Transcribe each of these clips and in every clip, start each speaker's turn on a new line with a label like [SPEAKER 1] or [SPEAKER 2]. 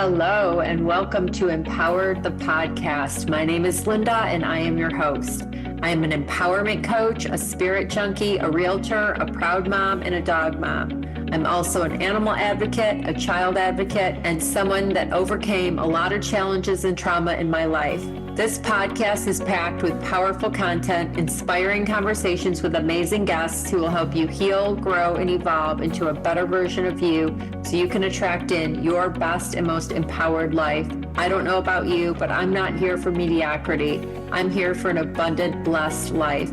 [SPEAKER 1] Hello, and welcome to Empowered the Podcast. My name is Linda, and I am your host. I am an empowerment coach, a spirit junkie, a realtor, a proud mom, and a dog mom. I'm also an animal advocate, a child advocate, and someone that overcame a lot of challenges and trauma in my life. This podcast is packed with powerful content, inspiring conversations with amazing guests who will help you heal, grow, and evolve into a better version of you so you can attract in your best and most empowered life. I don't know about you, but I'm not here for mediocrity. I'm here for an abundant, blessed life.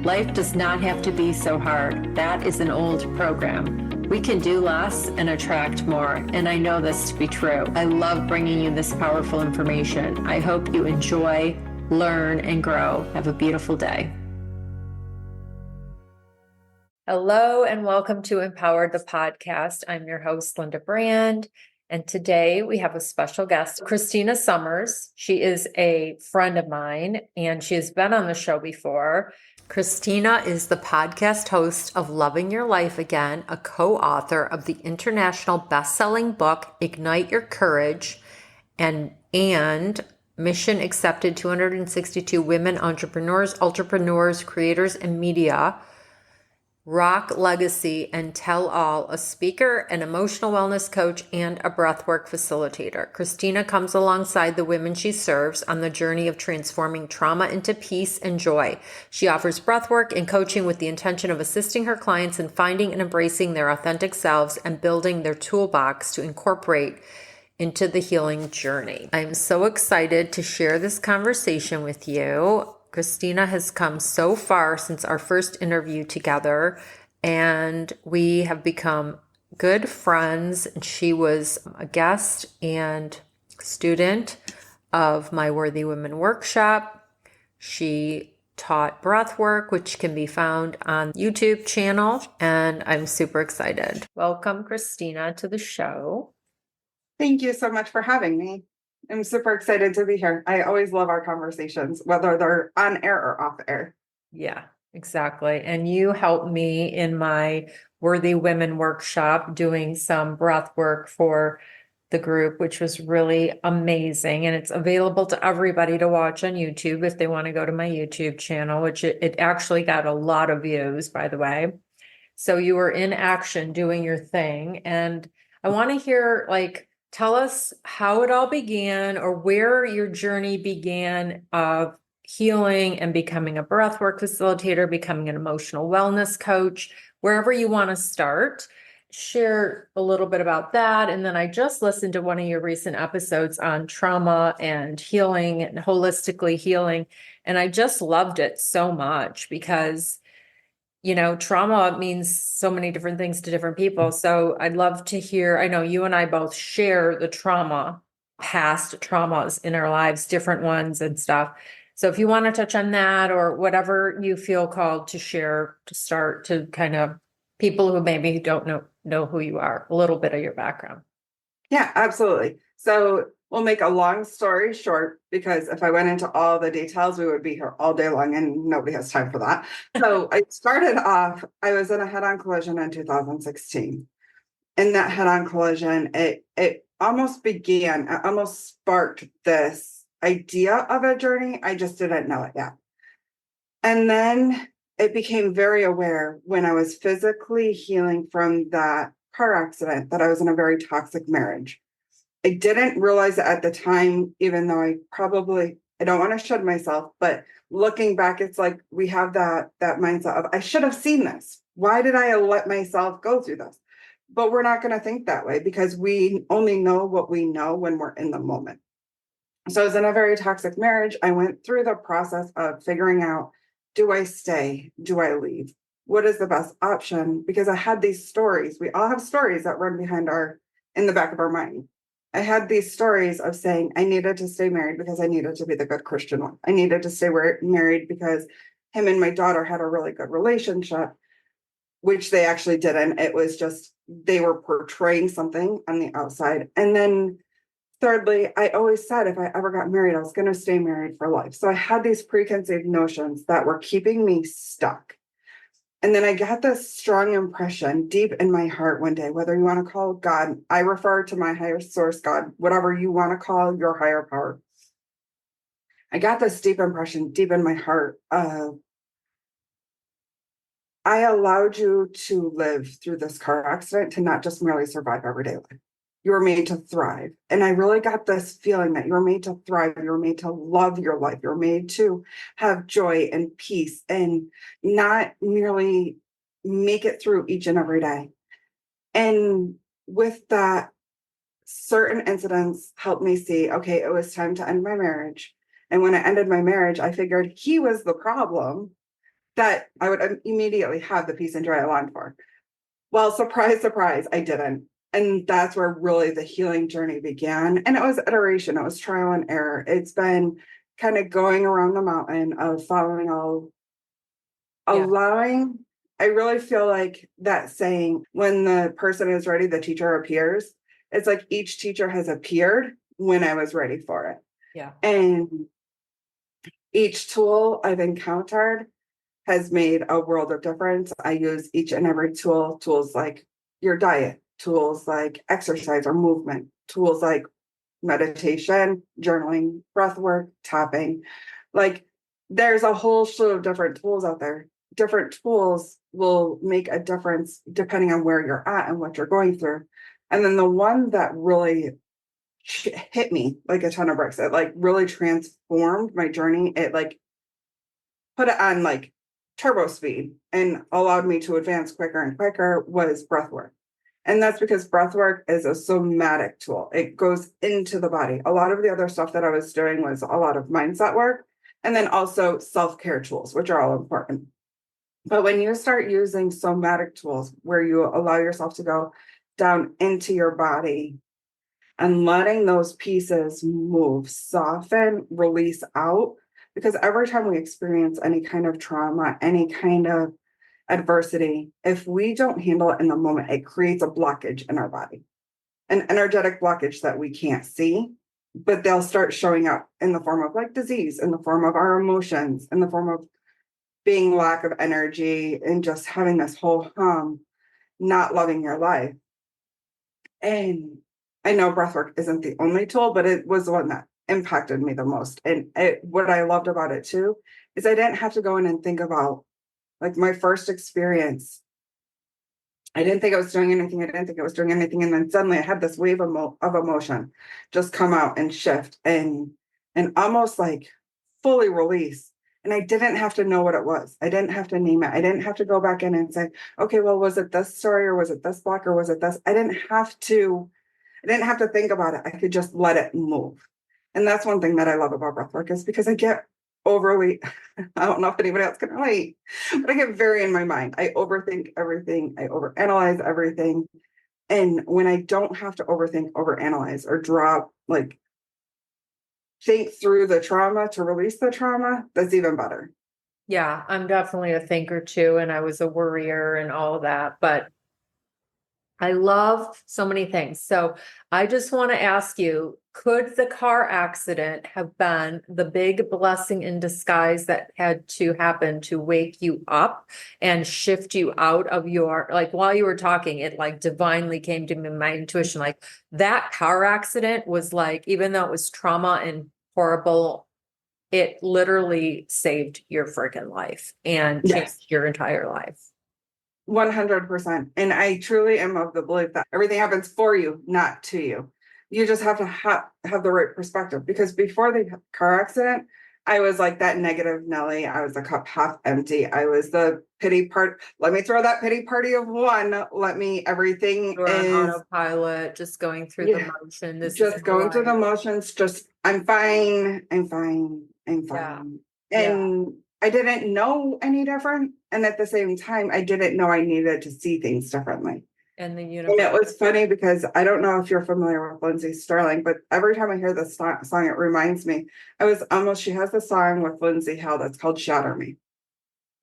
[SPEAKER 1] Life does not have to be so hard. That is an old program. We can do less and attract more, and I know this to be true. I love bringing you this powerful information. I hope you enjoy, learn, and grow. Have a beautiful day. Hello, and welcome to Empowered the Podcast. I'm your host, Linda Brand, and today we have a special guest, Christina Sommers. She is a friend of mine, and she has been on the show before. Christina is the podcast host of Loving Your Life Again, a co-author of the international best-selling book, Ignite Your Courage, and Mission Accepted 262 Women Entrepreneurs, Ultrapreneurs, Creators, and Media, Rock Legacy, and Tell All, a speaker, an emotional wellness coach, and a breathwork facilitator. Christina comes alongside the women she serves on the journey of transforming trauma into peace and joy. She offers breathwork and coaching with the intention of assisting her clients in finding and embracing their authentic selves and building their toolbox to incorporate into the healing journey. I'm so excited to share this conversation with you. Christina has come so far since our first interview together, and we have become good friends. She was a guest and student of my Worthy Women workshop. She taught breathwork, which can be found on YouTube channel, and I'm super excited. Welcome, Christina, to the show.
[SPEAKER 2] Thank you so much for having me. I'm super excited to be here. I always love our conversations, whether they're on air or off air.
[SPEAKER 1] Yeah, exactly. And you helped me in my Worthy Women workshop doing some breath work for the group, which was really amazing. And it's available to everybody to watch on YouTube if they want to go to my YouTube channel, which it actually got a lot of views, by the way. So you were in action doing your thing. And I want to hear, tell us how it all began or where your journey began of healing and becoming a breathwork facilitator, becoming an emotional wellness coach, wherever you want to start. Share a little bit about that. And then I just listened to one of your recent episodes on trauma and healing and holistically healing. And I just loved it so much because trauma means so many different things to different people. So I'd love to hear, I know you and I both share the trauma, past traumas in our lives, different ones and stuff. So if you want to touch on that or whatever you feel called to share to start to kind of people who maybe don't know who you are, a little bit of your background.
[SPEAKER 2] Yeah, absolutely. So we'll make a long story short, because if I went into all the details, we would be here all day long and nobody has time for that. So I started off, I was in a head-on collision in 2016. In that head-on collision, it almost sparked this idea of a journey. I just didn't know it yet. And then it became very aware when I was physically healing from that car accident that I was in a very toxic marriage. I didn't realize it at the time, even though I don't want to shed myself, but looking back, it's like we have that mindset of, I should have seen this. Why did I let myself go through this? But we're not going to think that way because we only know what we know when we're in the moment. So I was in a very toxic marriage. I went through the process of figuring out, do I stay? Do I leave? What is the best option? Because I had these stories. We all have stories that run in the back of our mind. I had these stories of saying I needed to stay married because I needed to be the good Christian one. I needed to stay married because him and my daughter had a really good relationship, which they actually didn't. It was just they were portraying something on the outside. And then thirdly, I always said if I ever got married, I was going to stay married for life. So I had these preconceived notions that were keeping me stuck. And then I got this strong impression deep in my heart one day, whether you want to call it God, I refer to my higher source, God, whatever you want to call your higher power. I got this deep impression deep in my heart of, I allowed you to live through this car accident to not just merely survive everyday life. You were made to thrive. And I really got this feeling that you were made to thrive. You were made to love your life. You're made to have joy and peace and not merely make it through each and every day. And with that, certain incidents helped me see, okay, it was time to end my marriage. And when I ended my marriage, I figured he was the problem that I would immediately have the peace and joy I longed for. Well, surprise, surprise, I didn't. And that's where really the healing journey began. And it was iteration, it was trial and error. It's been kind of going around the mountain of following all, allowing. I really feel like that saying, when the person is ready, the teacher appears. It's like each teacher has appeared when I was ready for it.
[SPEAKER 1] Yeah.
[SPEAKER 2] And each tool I've encountered has made a world of difference. I use each and every tool, tools like your diet, tools like exercise or movement, tools like meditation, journaling, breath work, tapping. Like there's a whole slew of different tools out there. Different tools will make a difference depending on where you're at and what you're going through. And then the one that really hit me like a ton of bricks, it like really transformed my journey. It like put it on like turbo speed and allowed me to advance quicker and quicker was breathwork. And that's because breathwork is a somatic tool. It goes into the body. A lot of the other stuff that I was doing was a lot of mindset work and then also self-care tools, which are all important. But when you start using somatic tools where you allow yourself to go down into your body and letting those pieces move, soften, release out, because every time we experience any kind of trauma, any kind of adversity, if we don't handle it in the moment, it creates a blockage in our body, an energetic blockage that we can't see, but they'll start showing up in the form of like disease, in the form of our emotions, in the form of being lack of energy and just having this whole not loving your life. And I know breathwork isn't the only tool, but it was the one that impacted me the most. And what I loved about it too is I didn't have to go in and think about like my first experience. I didn't think I was doing anything. I didn't think I was doing anything. And then suddenly I had this wave of emotion just come out and shift and almost like fully release. And I didn't have to know what it was. I didn't have to name it. I didn't have to go back in and say, okay, well, was it this story or was it this block or was it this? I didn't have to think about it. I could just let it move. And that's one thing that I love about breathwork is because I get overly, I don't know if anybody else can relate, but I get very in my mind. I overthink everything. I overanalyze everything. And when I don't have to overthink, overanalyze, or drop, like think through the trauma to release the trauma, that's even better.
[SPEAKER 1] Yeah, I'm definitely a thinker too, and I was a worrier and all of that, but I love so many things. So I just want to ask you, could the car accident have been the big blessing in disguise that had to happen to wake you up and shift you out of your, like while you were talking, it like divinely came to me, my intuition, like that car accident was like, even though it was trauma and horrible, it literally saved your freaking life and changed your entire life.
[SPEAKER 2] 100%. And I truly am of the belief that everything happens for you, not to you. You just have to have the right perspective, because before the car accident, I was like that negative Nelly. I was the cup half empty. I was the pity part. Let me throw that pity party of one. Let me, everything
[SPEAKER 1] You're
[SPEAKER 2] is
[SPEAKER 1] on autopilot, just going through the motion. This
[SPEAKER 2] just
[SPEAKER 1] is
[SPEAKER 2] going through the motions. Just, I'm fine. I'm fine. I'm fine. And I didn't know any different. And at the same time, I didn't know I needed to see things differently.
[SPEAKER 1] And the
[SPEAKER 2] And
[SPEAKER 1] universe.
[SPEAKER 2] it was funny because I don't know if you're familiar with Lindsay Sterling, but every time I hear this song, it reminds me. She has a song with Lindsay Hill that's called Shatter Me.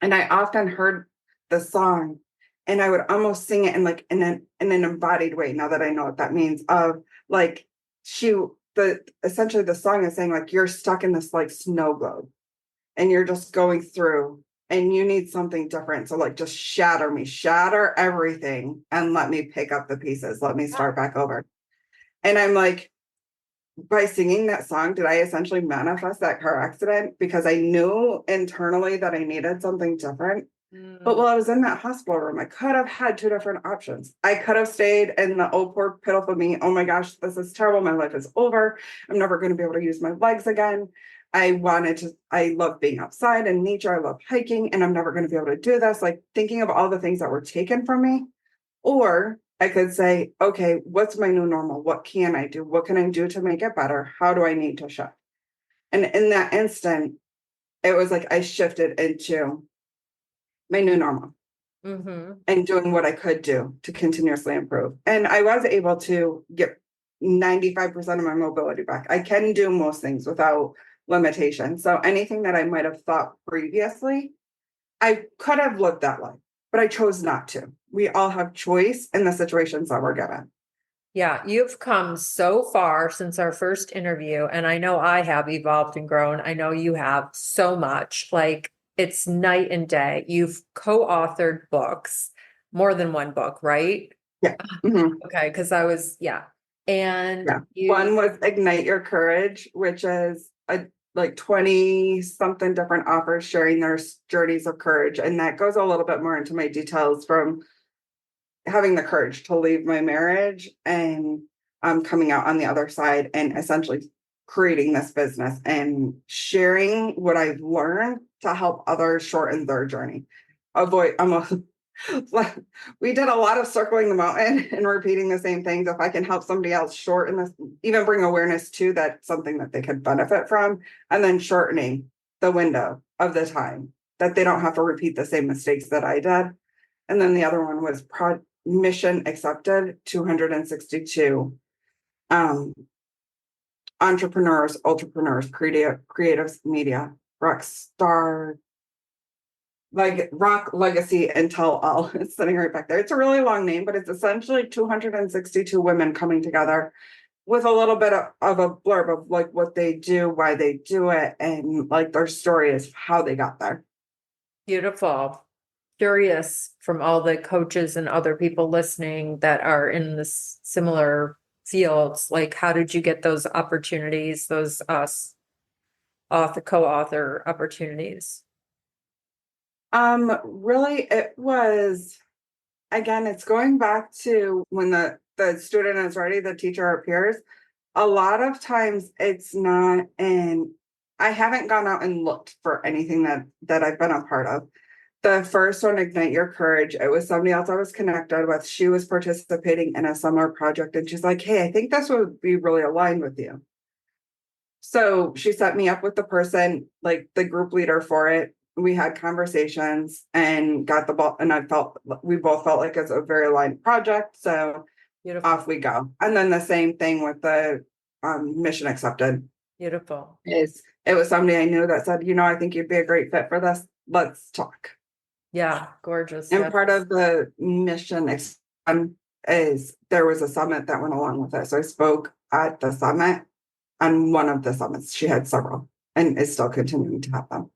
[SPEAKER 2] And I often heard the song and I would almost sing it in like in an embodied way, now that I know what that means, of like essentially the song is saying like you're stuck in this like snow globe and you're just going through and you need something different. So like just shatter everything and let me pick up the pieces. Let me start back over. And I'm like, by singing that song, did I essentially manifest that car accident? Because I knew internally that I needed something different. But while I was in that hospital room, I could have had two different options. I could have stayed in the, oh, poor, pitiful me. Oh my gosh, this is terrible. My life is over. I'm never going to be able to use my legs again. I love being outside in nature. I love hiking, and I'm never going to be able to do this. Like thinking of all the things that were taken from me. Or I could say, okay, what's my new normal? What can I do? What can I do to make it better? How do I need to shift? And in that instant, it was like I shifted into my new normal and doing what I could do to continuously improve. And I was able to get 95% of my mobility back. I can do most things without limitation. So anything that I might have thought previously, I could have looked that way, but I chose not to. We all have choice in the situations that we're given.
[SPEAKER 1] Yeah, you've come so far since our first interview, and I know I have evolved and grown. I know you have so much. Like it's night and day. You've co-authored books, more than one book, right?
[SPEAKER 2] Yeah. Mhm.
[SPEAKER 1] Okay, because I was, yeah. And
[SPEAKER 2] Yeah.
[SPEAKER 1] you,
[SPEAKER 2] One was Ignite Your Courage, which is like 20 something different authors sharing their journeys of courage. And that goes a little bit more into my details from having the courage to leave my marriage and coming out on the other side and essentially creating this business and sharing what I've learned to help others shorten their journey. Avoid, we did a lot of circling the mountain and repeating the same things. If I can help somebody else shorten this, even bring awareness to that, something that they could benefit from, and then shortening the window of the time that they don't have to repeat the same mistakes that I did. And then the other one was mission accepted 262 entrepreneurs, ultrapreneurs, creatives, media, rock star, like rock legacy and tell all. It's sitting right back there. It's a really long name, but it's essentially 262 women coming together with a little bit of a blurb of like what they do, why they do it, and like their story is how they got there.
[SPEAKER 1] beautiful. Curious from all the coaches and other people listening that are in this similar fields, like how did you get those opportunities, those co-author opportunities?
[SPEAKER 2] Really, it was, again, it's going back to when the student is ready, the teacher appears. A lot of times it's not, and I haven't gone out and looked for anything that I've been a part of. The first one, Ignite Your Courage, it was somebody else I was connected with. She was participating in a summer project, and she's like, hey, I think this would be really aligned with you. So she set me up with the person, like the group leader for it. We had conversations and got the ball, and we both felt like it's a very aligned project. So
[SPEAKER 1] Beautiful.
[SPEAKER 2] off we go. And then the same thing with the mission accepted.
[SPEAKER 1] Beautiful.
[SPEAKER 2] It was somebody I knew that said, I think you'd be a great fit for this. Let's talk.
[SPEAKER 1] Yeah, gorgeous.
[SPEAKER 2] And
[SPEAKER 1] Yeah.
[SPEAKER 2] part of the mission is there was a summit that went along with it. So I spoke at the summit, on one of the summits. She had several and is still continuing to have them.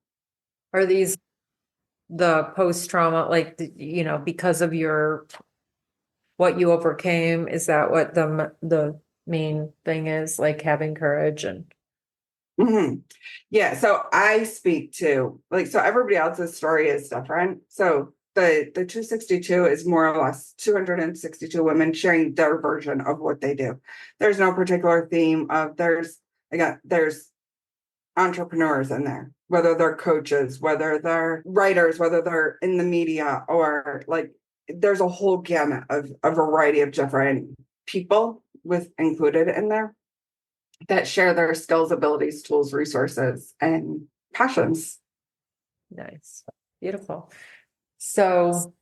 [SPEAKER 1] Are these the post-trauma, like, because of what you overcame? Is that what the main thing is, like having courage and
[SPEAKER 2] Mm-hmm. Yeah. So I speak to so everybody else's story is different. So the 262 is more or less 262 women sharing their version of what they do. There's no particular theme there's entrepreneurs in there, whether they're coaches, whether they're writers, whether they're in the media, or like there's a whole gamut of a variety of different people with included in there that share their skills, abilities, tools, resources, and passions.
[SPEAKER 1] nice. Beautiful. So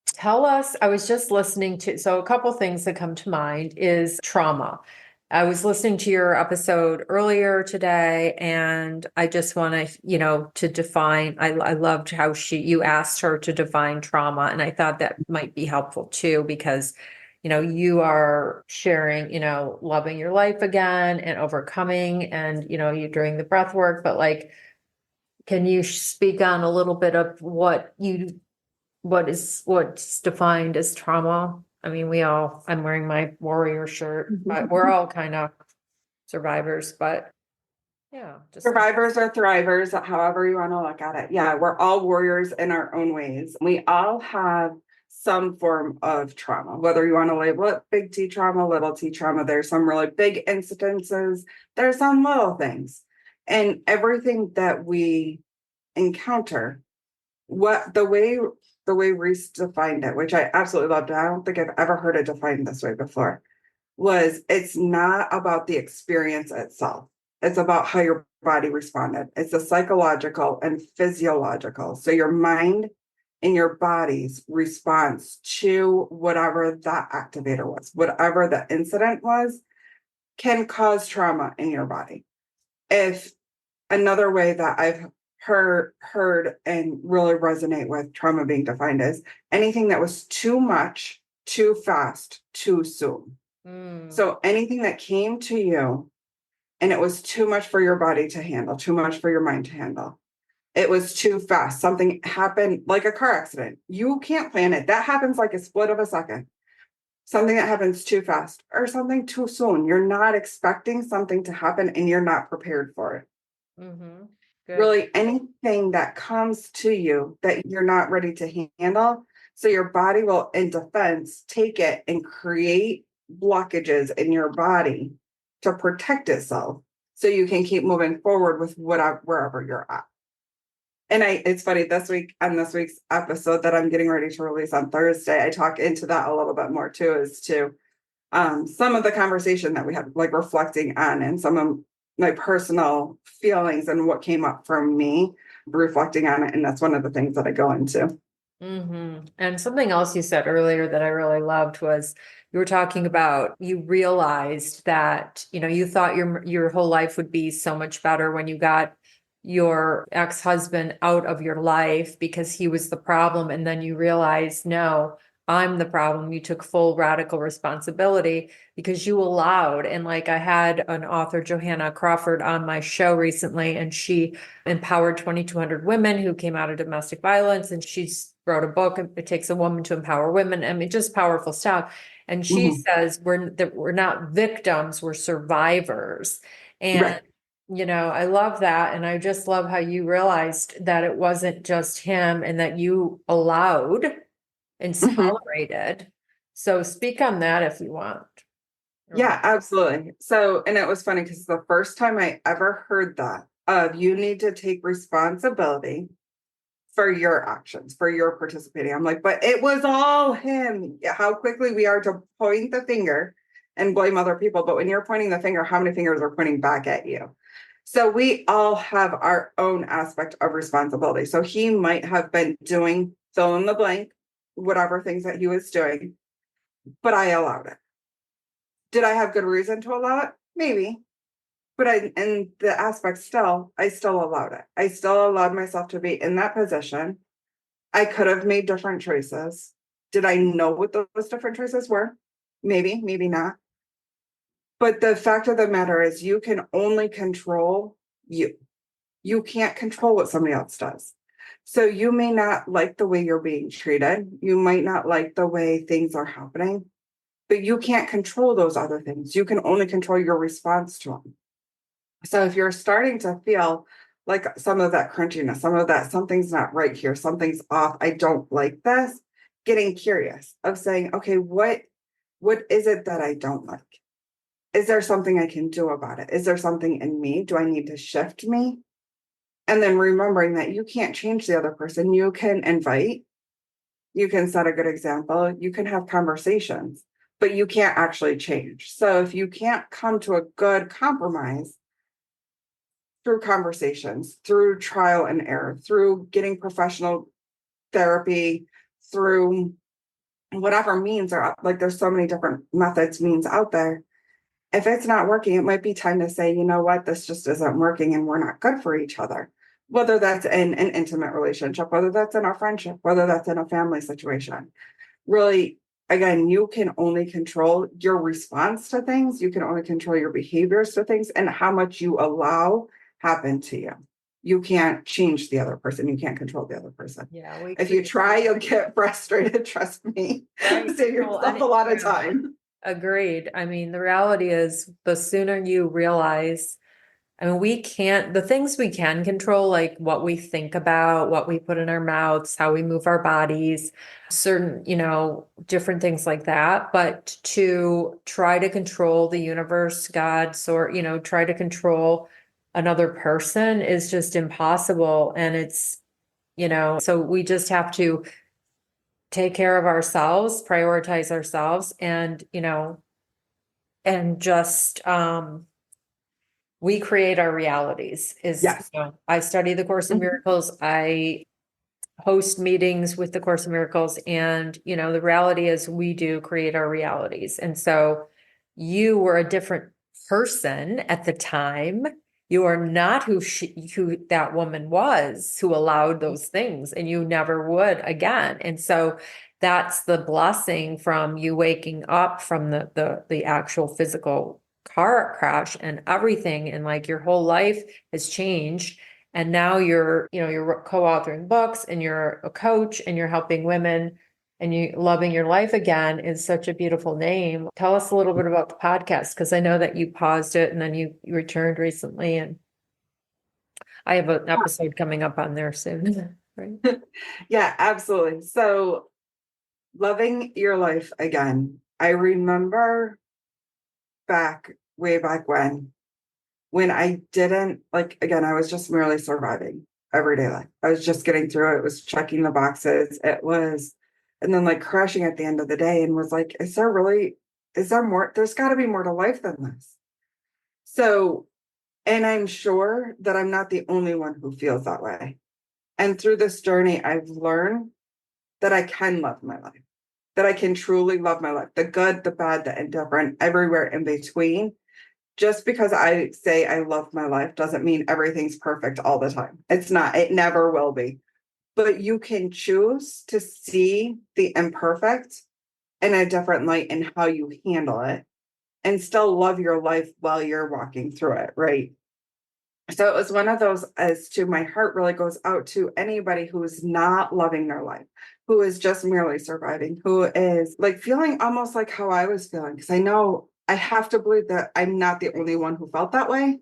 [SPEAKER 1] tell us, I was just listening so a couple things that come to mind is trauma. I was listening to your episode earlier today, and I just want to define, I loved how you asked her to define trauma. And I thought that might be helpful too, because, you are sharing, loving your life again and overcoming, and, you're doing the breath work, but like, can you speak on a little bit of what's defined as trauma? I mean, I'm wearing my warrior shirt, but we're all kind of survivors, but yeah, just
[SPEAKER 2] Survivors or thrivers, however you want to look at it. Yeah, we're all warriors in our own ways. We all have some form of trauma, whether you want to label it big T trauma, little T trauma. There's some really big incidences, there's some little things. And everything that we encounter, the way Reese defined it, which I absolutely loved, and I don't think I've ever heard it defined this way before, was it's not about the experience itself. It's about how your body responded. It's a psychological and physiological. So your mind and your body's response to whatever that activator was, whatever the incident was, can cause trauma in your body. If another way that I've heard and really resonate with trauma being defined is anything that was too much, too fast, too soon. So anything that came to you and it was too much for your body to handle, too much for your mind to handle. It was too fast. Something happened like a car accident. You can't plan it. That happens like a split of a second. Something that happens too fast or something too soon. You're not expecting something to happen and you're not prepared for it.
[SPEAKER 1] Good.
[SPEAKER 2] Really anything that comes to you that you're not ready to handle. So your body will, in defense, take it and create blockages in your body to protect itself so you can keep moving forward with wherever you're at. And it's funny, this week's episode that I'm getting ready to release on Thursday, I talk into that a little bit more too, as to some of the conversation that we had, like reflecting on and some of my personal feelings and what came up for me, reflecting on it. And that's one of the things that I go into.
[SPEAKER 1] And something else you said earlier that I really loved was you were talking about, you realized that, you thought your whole life would be so much better when you got your ex-husband out of your life because he was the problem. And then you realized, no, I'm the problem. You took full radical responsibility because you allowed. And like I had an author, Johanna Crawford, on my show recently, and she empowered 2,200 women who came out of domestic violence. And she's wrote a book, It Takes a Woman to Empower Women. I mean, just powerful stuff. And she says we're not victims, we're survivors. And
[SPEAKER 2] Right.
[SPEAKER 1] I love that. And I just love how you realized that it wasn't just him and that you allowed and tolerated. So speak on that if you want.
[SPEAKER 2] Yeah, absolutely. So, and it was funny because the first time I ever heard that of you need to take responsibility for your actions, for your participating. I'm like, but it was all him. How quickly we are to point the finger and blame other people. But when you're pointing the finger, how many fingers are pointing back at you? So we all have our own aspect of responsibility. So he might have been doing fill in the blank, whatever things that he was doing, but I allowed it. Did I have good reason to allow it? Maybe. But in the aspect I still allowed it. I still allowed myself to be in that position. I could have made different choices. Did I know what those different choices were? Maybe, maybe not. But the fact of the matter is you can only control you. You can't control what somebody else does. So you may not like the way you're being treated. You might not like the way things are happening, but you can't control those other things. You can only control your response to them. So if you're starting to feel like some of that crunchiness, some of that, something's not right here, something's off, I don't like this, getting curious of saying, okay, what is it that I don't like? Is there something I can do about it? Is there something in me? Do I need to shift me? And then remembering that you can't change the other person. You can invite, you can set a good example, you can have conversations, but you can't actually change. So if you can't come to a good compromise through conversations, through trial and error, through getting professional therapy, through whatever means are like, there's so many different methods, means out there. If it's not working, it might be time to say, you know what, this just isn't working and we're not good for each other. Whether that's in an intimate relationship, whether that's in a friendship, whether that's in a family situation. Really, again, you can only control your response to things. You can only control your behaviors to things and how much you allow happen to you. you can't change the other person. You can't control the other person.
[SPEAKER 1] Yeah.
[SPEAKER 2] If you try, you'll get frustrated. Trust me.
[SPEAKER 1] Right.
[SPEAKER 2] Save yourself a lot of time.
[SPEAKER 1] Agreed. I mean, the reality is the sooner you realize, I mean, the things we can control, like what we think about, what we put in our mouths, how we move our bodies, certain, different things like that. But to try to control the universe, God, try to control another person is just impossible. And so we just have to take care of ourselves, prioritize ourselves, and just, we create our realities
[SPEAKER 2] Yes.
[SPEAKER 1] I study the Course in Miracles. I host meetings with the Course in Miracles, and, the reality is we do create our realities. And so you were a different person at the time. You are not who that woman was who allowed those things, and you never would again. And so that's the blessing from you waking up from the actual physical car crash and everything. And like your whole life has changed. And now you're co-authoring books, and you're a coach, and you're helping women, and you loving your life again is such a beautiful name. Tell us a little bit about the podcast, because I know that you paused it and then you returned recently, and I have an episode coming up on there soon. Right?
[SPEAKER 2] Yeah, absolutely. So loving your life again. I remember way back when I didn't again, I was just merely surviving everyday life. I was just getting through it. It was checking the boxes. And then crashing at the end of the day, and was like, is there more? There's got to be more to life than this. So, and I'm sure that I'm not the only one who feels that way. And through this journey, I've learned that I can love my life, that I can truly love my life, the good, the bad, the indifferent, everywhere in between. Just because I say I love my life doesn't mean everything's perfect all the time. It's not, it never will be. But you can choose to see the imperfect in a different light and how you handle it, and still love your life while you're walking through it, right? So it was one of those, as to my heart really goes out to anybody who is not loving their life, who is just merely surviving, who is feeling almost like how I was feeling. Because I know I have to believe that I'm not the only one who felt that way.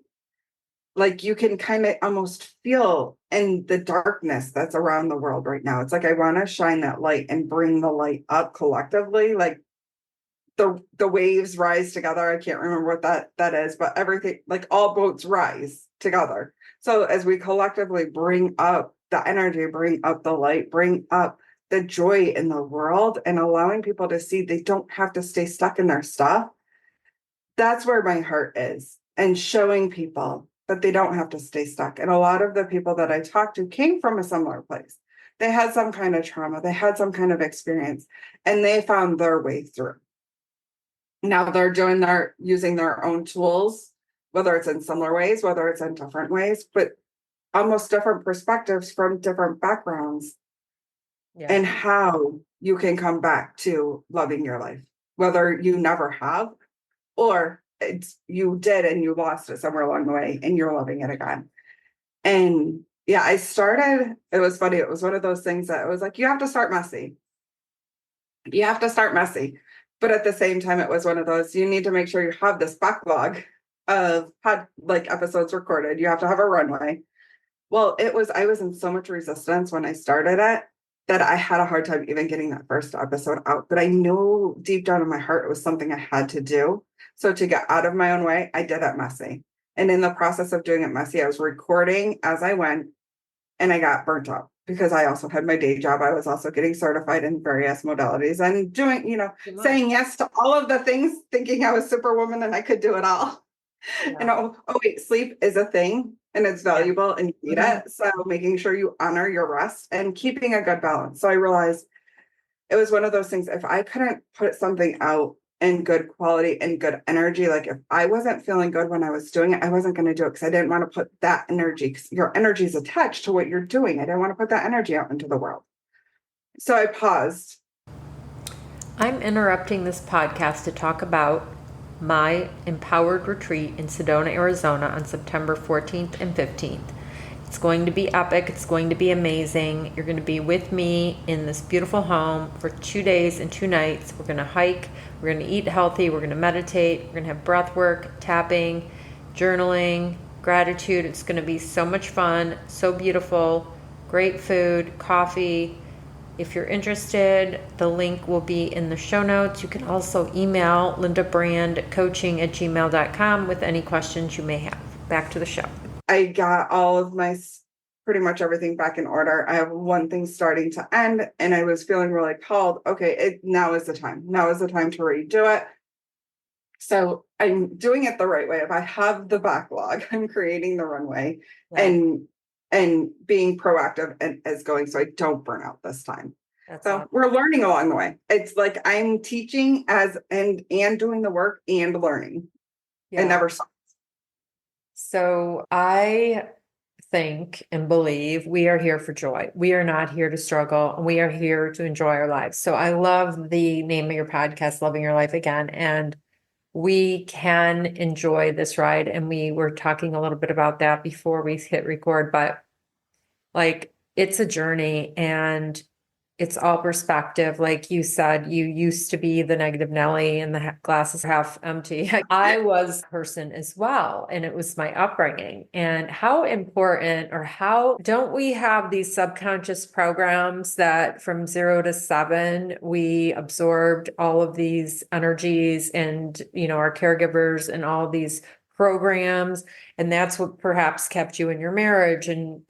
[SPEAKER 2] You can kind of almost feel in the darkness that's around the world right now. It's I want to shine that light and bring the light up collectively. The waves rise together. I can't remember what that is, but everything, all boats rise together. So as we collectively bring up the energy, bring up the light, bring up the joy in the world, and allowing people to see they don't have to stay stuck in their stuff. That's where my heart is, and showing people that they don't have to stay stuck. And a lot of the people that I talked to came from a similar place. They had some kind of trauma, they had some kind of experience, and they found their way through. Now they're using their own tools, whether it's in similar ways, whether it's in different ways, but almost different perspectives from different backgrounds. Yeah. And how you can come back to loving your life, whether you never have, or you did and you lost it somewhere along the way and you're loving it again. And yeah, it was funny. It was one of those things that it was you have to start messy. You have to start messy. But at the same time, it was one of those, you need to make sure you have this backlog of episodes recorded. You have to have a runway. Well, I was in so much resistance when I started it that I had a hard time even getting that first episode out. But I knew deep down in my heart, it was something I had to do. So to get out of my own way, I did it messy. And in the process of doing it messy, I was recording as I went, and I got burnt out because I also had my day job. I was also getting certified in various modalities and doing, saying yes to all of the things, thinking I was Superwoman and I could do it all. Yeah. And oh wait, sleep is a thing and it's valuable and you need it. So making sure you honor your rest and keeping a good balance. So I realized it was one of those things. If I couldn't put something out in good quality and good energy, if I wasn't feeling good when I was doing it, I wasn't going to do it because I didn't want to put that energy, because your energy is attached to what you're doing. I didn't want to put that energy out into the world. So I paused.
[SPEAKER 1] I'm interrupting this podcast to talk about my empowered retreat in Sedona, Arizona on September 14th and 15th. It's going to be epic. It's going to be amazing. You're going to be with me in this beautiful home for 2 days and 2 nights. We're going to hike. We're going to eat healthy. We're going to meditate. We're going to have breath work, tapping, journaling, gratitude. It's going to be so much fun, so beautiful, great food, coffee. If you're interested, the link will be in the show notes. You can also email lindabrandcoaching@gmail.com with any questions you may have. Back to the show.
[SPEAKER 2] I got all of my pretty much everything back in order. I have one thing starting to end, and I was feeling really called. Okay, now is the time. Now is the time to redo it. So I'm doing it the right way. If I have the backlog, I'm creating the runway and being proactive and as going so I don't burn out this time.
[SPEAKER 1] That's
[SPEAKER 2] so
[SPEAKER 1] awesome.
[SPEAKER 2] We're learning along the way. It's like I'm teaching and doing the work and learning.
[SPEAKER 1] Yeah.
[SPEAKER 2] It never stops.
[SPEAKER 1] So I think and believe we are here for joy. We are not here to struggle. We are here to enjoy our lives. So I love the name of your podcast, Loving Your Life Again. And we can enjoy this ride. And we were talking a little bit about that before we hit record, but like it's a journey and it's all perspective. Like you said, you used to be the negative Nelly and the glass is half empty. I was a person as well. And it was my upbringing. And how important or how don't we have these subconscious programs that from 0 to 7, we absorbed all of these energies and, our caregivers and all these programs. And that's what perhaps kept you in your marriage and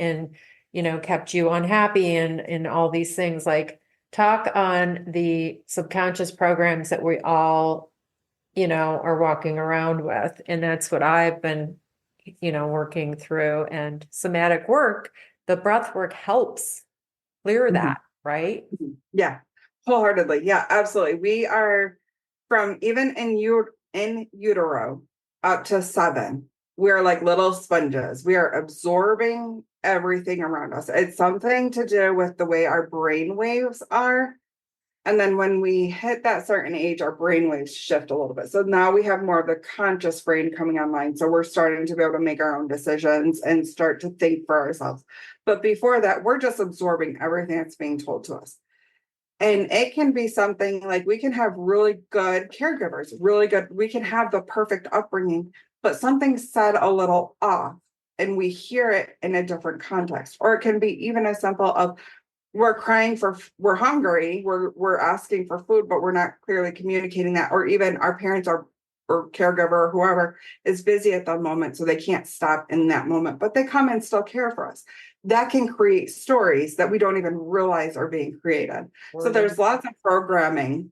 [SPEAKER 1] kept you unhappy and all these things. Like talk on the subconscious programs that we all, are walking around with. And that's what I've been, working through. And somatic work, the breath work helps clear that, right?
[SPEAKER 2] Yeah, wholeheartedly. Yeah, absolutely. We are from even in utero up to 7. We're like little sponges. We are absorbing everything around us. It's something to do with the way our brain waves are. And then when we hit that certain age, our brain waves shift a little bit. So now we have more of the conscious brain coming online. So we're starting to be able to make our own decisions and start to think for ourselves. But before that, we're just absorbing everything that's being told to us. And it can be something like we can have really good caregivers, we can have the perfect upbringing, but something's said a little off and we hear it in a different context. Or it can be even as simple of we're hungry, we're asking for food, but we're not clearly communicating that. Or even our parents or caregiver or whoever is busy at the moment, so they can't stop in that moment, but they come and still care for us. That can create stories that we don't even realize are being created. So there's lots of programming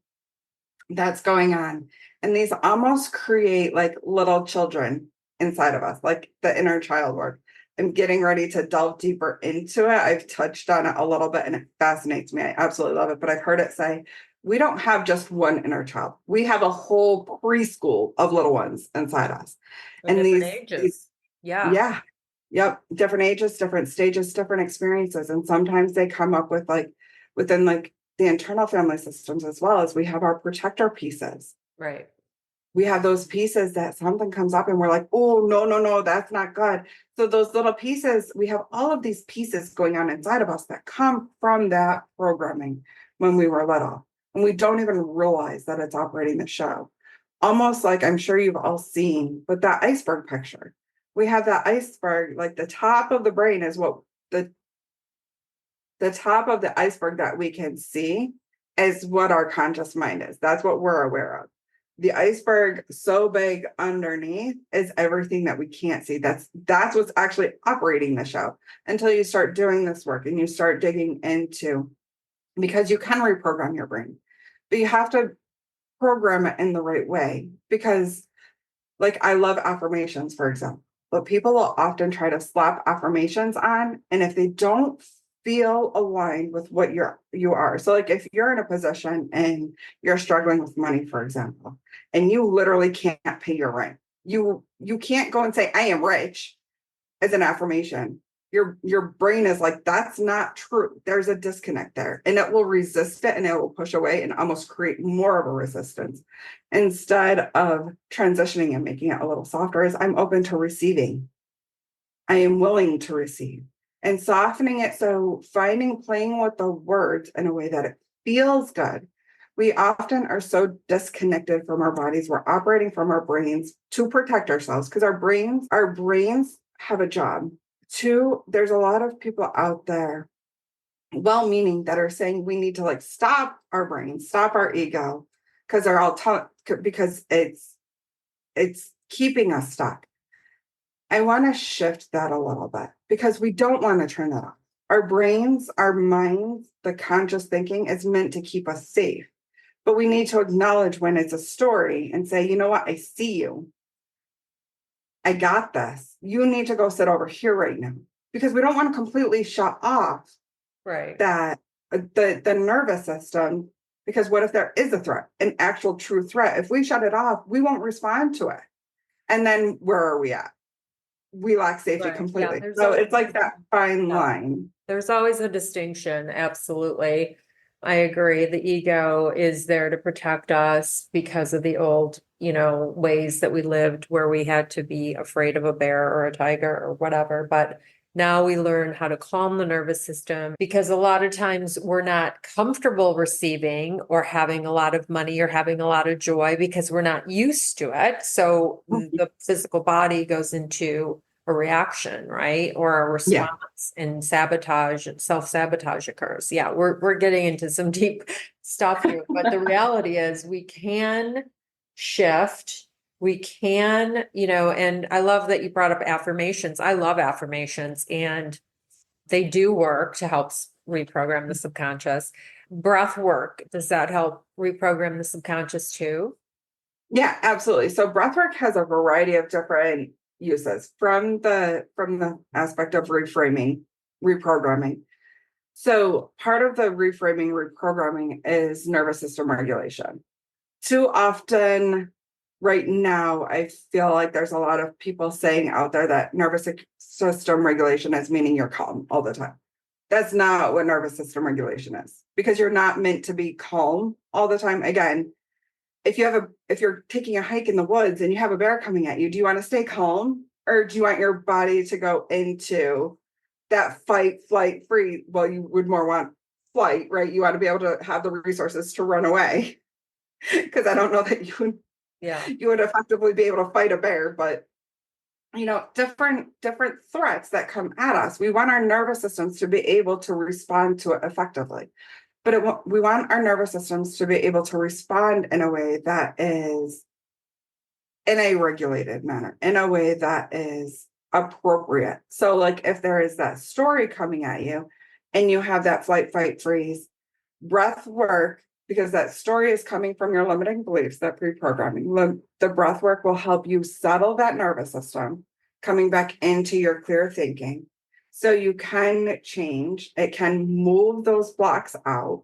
[SPEAKER 2] that's going on. And these almost create like little children inside of us, like the inner child work. I'm getting ready to delve deeper into it. I've touched on it a little bit and it fascinates me. I absolutely love it. But I've heard it say, we don't have just one inner child. We have a whole preschool of little ones inside us.
[SPEAKER 1] And these ages.
[SPEAKER 2] Yeah. Yep. Different ages, different stages, different experiences. And sometimes they come up with like within like the internal family systems, as well as we have our protector pieces.
[SPEAKER 1] Right.
[SPEAKER 2] We have those pieces that something comes up and we're like, oh, no, that's not good. So those little pieces, we have all of these pieces going on inside of us that come from that programming when we were little. And we don't even realize that it's operating the show. Almost like I'm sure you've all seen, but that iceberg picture. We have that iceberg, like the top of the brain is what the top of the iceberg that we can see is what our conscious mind is. That's what we're aware of. The iceberg so big underneath is everything that we can't see. That's what's actually operating the show until you start doing this work and you start digging into, because you can reprogram your brain, but you have to program it in the right way. Because like I love affirmations, for example, but people will often try to slap affirmations on. And if they don't feel aligned with what you are. So like if you're in a position and you're struggling with money, for example, and you literally can't pay your rent, you can't go and say, I am rich as an affirmation. Your brain is like, that's not true. There's a disconnect there, and it will resist it and it will push away and almost create more of a resistance. Instead of transitioning and making it a little softer, is I'm open to receiving. I am willing to receive. and softening it. So playing with the words in a way that it feels good. We often are so disconnected from our bodies. We're operating from our brains to protect ourselves because our brains have a job. Two, there's a lot of people out there, well-meaning, that are saying we need to like stop our brains, stop our ego, because they're all because it's keeping us stuck. I want to shift that a little bit because we don't want to turn that off. Our brains, our minds, the conscious thinking is meant to keep us safe. But we need to acknowledge when it's a story and say, you know what, I see you. I got this. You need to go sit over here right now. Because we don't want to completely shut off
[SPEAKER 1] Right.
[SPEAKER 2] that the nervous system. Because what if there is a threat, an actual true threat? If we shut it off, we won't respond to it. And then where are we at? We lack safety
[SPEAKER 1] Right. Yeah.
[SPEAKER 2] completely. So it's like that fine line.
[SPEAKER 1] There's always a distinction. Absolutely. I agree. The ego is there to protect us because of the old, ways that we lived where we had to be afraid of a bear or a tiger or whatever. But now we learn how to calm the nervous system because a lot of times we're not comfortable receiving or having a lot of money or having a lot of joy because we're not used to it. So the physical body goes into a reaction, right? Or a
[SPEAKER 2] Yeah.
[SPEAKER 1] response, and sabotage and self-sabotage occurs. Yeah, we're getting into some deep stuff here, but the reality is we can shift. We can, and I love that you brought up affirmations. I love affirmations, and they do work to help reprogram the subconscious. Breath work, does that help reprogram the subconscious too?
[SPEAKER 2] Yeah, absolutely. So breathwork has a variety of different uses from the aspect of reframing, reprogramming. So part of the reframing, reprogramming is nervous system regulation. Too often right now, I feel like there's a lot of people saying out there that nervous system regulation is meaning you're calm all the time. That's not what nervous system regulation is, because you're not meant to be calm all the time. Again, if you're taking a hike in the woods and you have a bear coming at you, do you want to stay calm, or do you want your body to go into that fight, flight, freeze? Well, you would more want flight, right? You want to be able to have the resources to run away. Because I don't know that you would effectively be able to fight a bear, but different threats that come at us. We want our nervous systems to be able to respond to it effectively. But we want our nervous systems to be able to respond in a way that is in a regulated manner, in a way that is appropriate. So like if there is that story coming at you and you have that flight, fight, freeze, breath work, because that story is coming from your limiting beliefs, that pre-programming, the breath work will help you settle that nervous system, coming back into your clear thinking. So you can change, it can move those blocks out,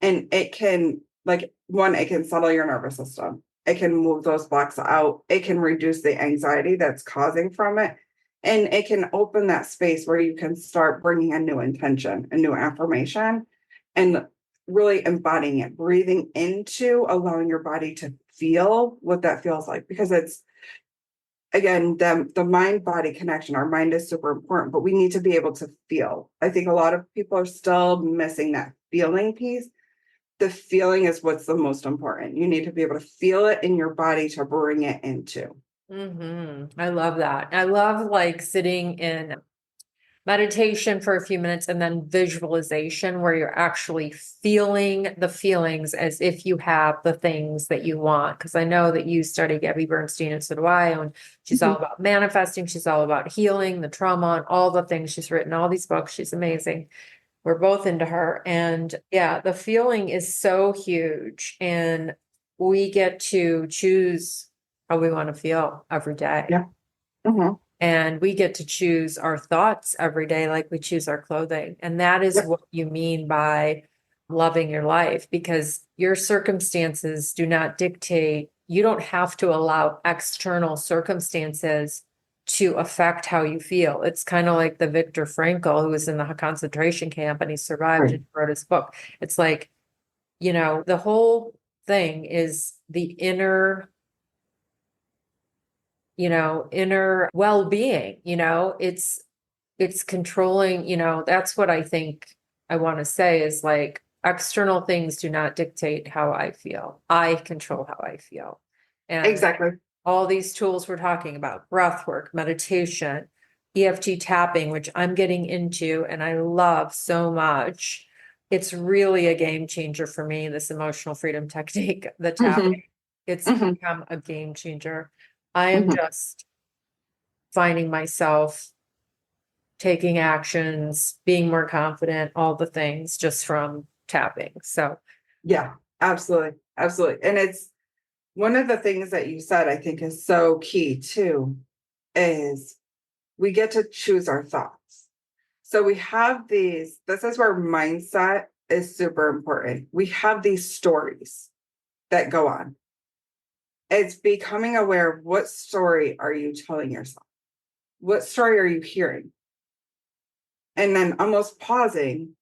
[SPEAKER 2] and it can, it can settle your nervous system. It can move those blocks out. It can reduce the anxiety that's causing from it. And it can open that space where you can start bringing a new intention, a new affirmation, and really embodying it, breathing into, allowing your body to feel what that feels like. Because it's, again, the mind-body connection. Our mind is super important, but we need to be able to feel. I think a lot of people are still missing that feeling piece. The feeling is what's the most important. You need to be able to feel it in your body to bring it into.
[SPEAKER 1] I love that. I love like sitting in meditation for a few minutes and then visualization where you're actually feeling the feelings as if you have the things that you want. Because I know that you study Gabby Bernstein, and so do I. And she's all about manifesting. She's all about healing the trauma and all the things. She's written all these books. She's amazing. We're both into her. And yeah, the feeling is so huge. And we get to choose how we want to feel every day.
[SPEAKER 2] Yeah. Mm-hmm.
[SPEAKER 1] And we get to choose our thoughts every day, like we choose our clothing. And that is what you mean by loving your life, because your circumstances do not dictate. You don't have to allow external circumstances to affect how you feel. It's kind of like the Viktor Frankl, who was in the concentration camp and he survived and wrote his book. It's like, the whole thing is the inner well-being, it's it's controlling, that's what I think I want to say is like external things do not dictate how I feel. I control how I feel. And
[SPEAKER 2] Exactly.
[SPEAKER 1] all these tools we're talking about, breath work, meditation, EFT tapping, which I'm getting into and I love so much. It's really a game changer for me, this emotional freedom technique, the
[SPEAKER 2] Hmm.
[SPEAKER 1] tapping. It's
[SPEAKER 2] Hmm.
[SPEAKER 1] become a game changer. I am
[SPEAKER 2] Hmm.
[SPEAKER 1] just finding myself taking actions, being more confident, all the things just from tapping. So,
[SPEAKER 2] Yeah, absolutely. Absolutely. And it's one of the things that you said, I think is so key too, is we get to choose our thoughts. So we have this is where mindset is super important. We have these stories that go on. It's becoming aware of what story are you telling yourself? What story are you hearing? And then almost pausing,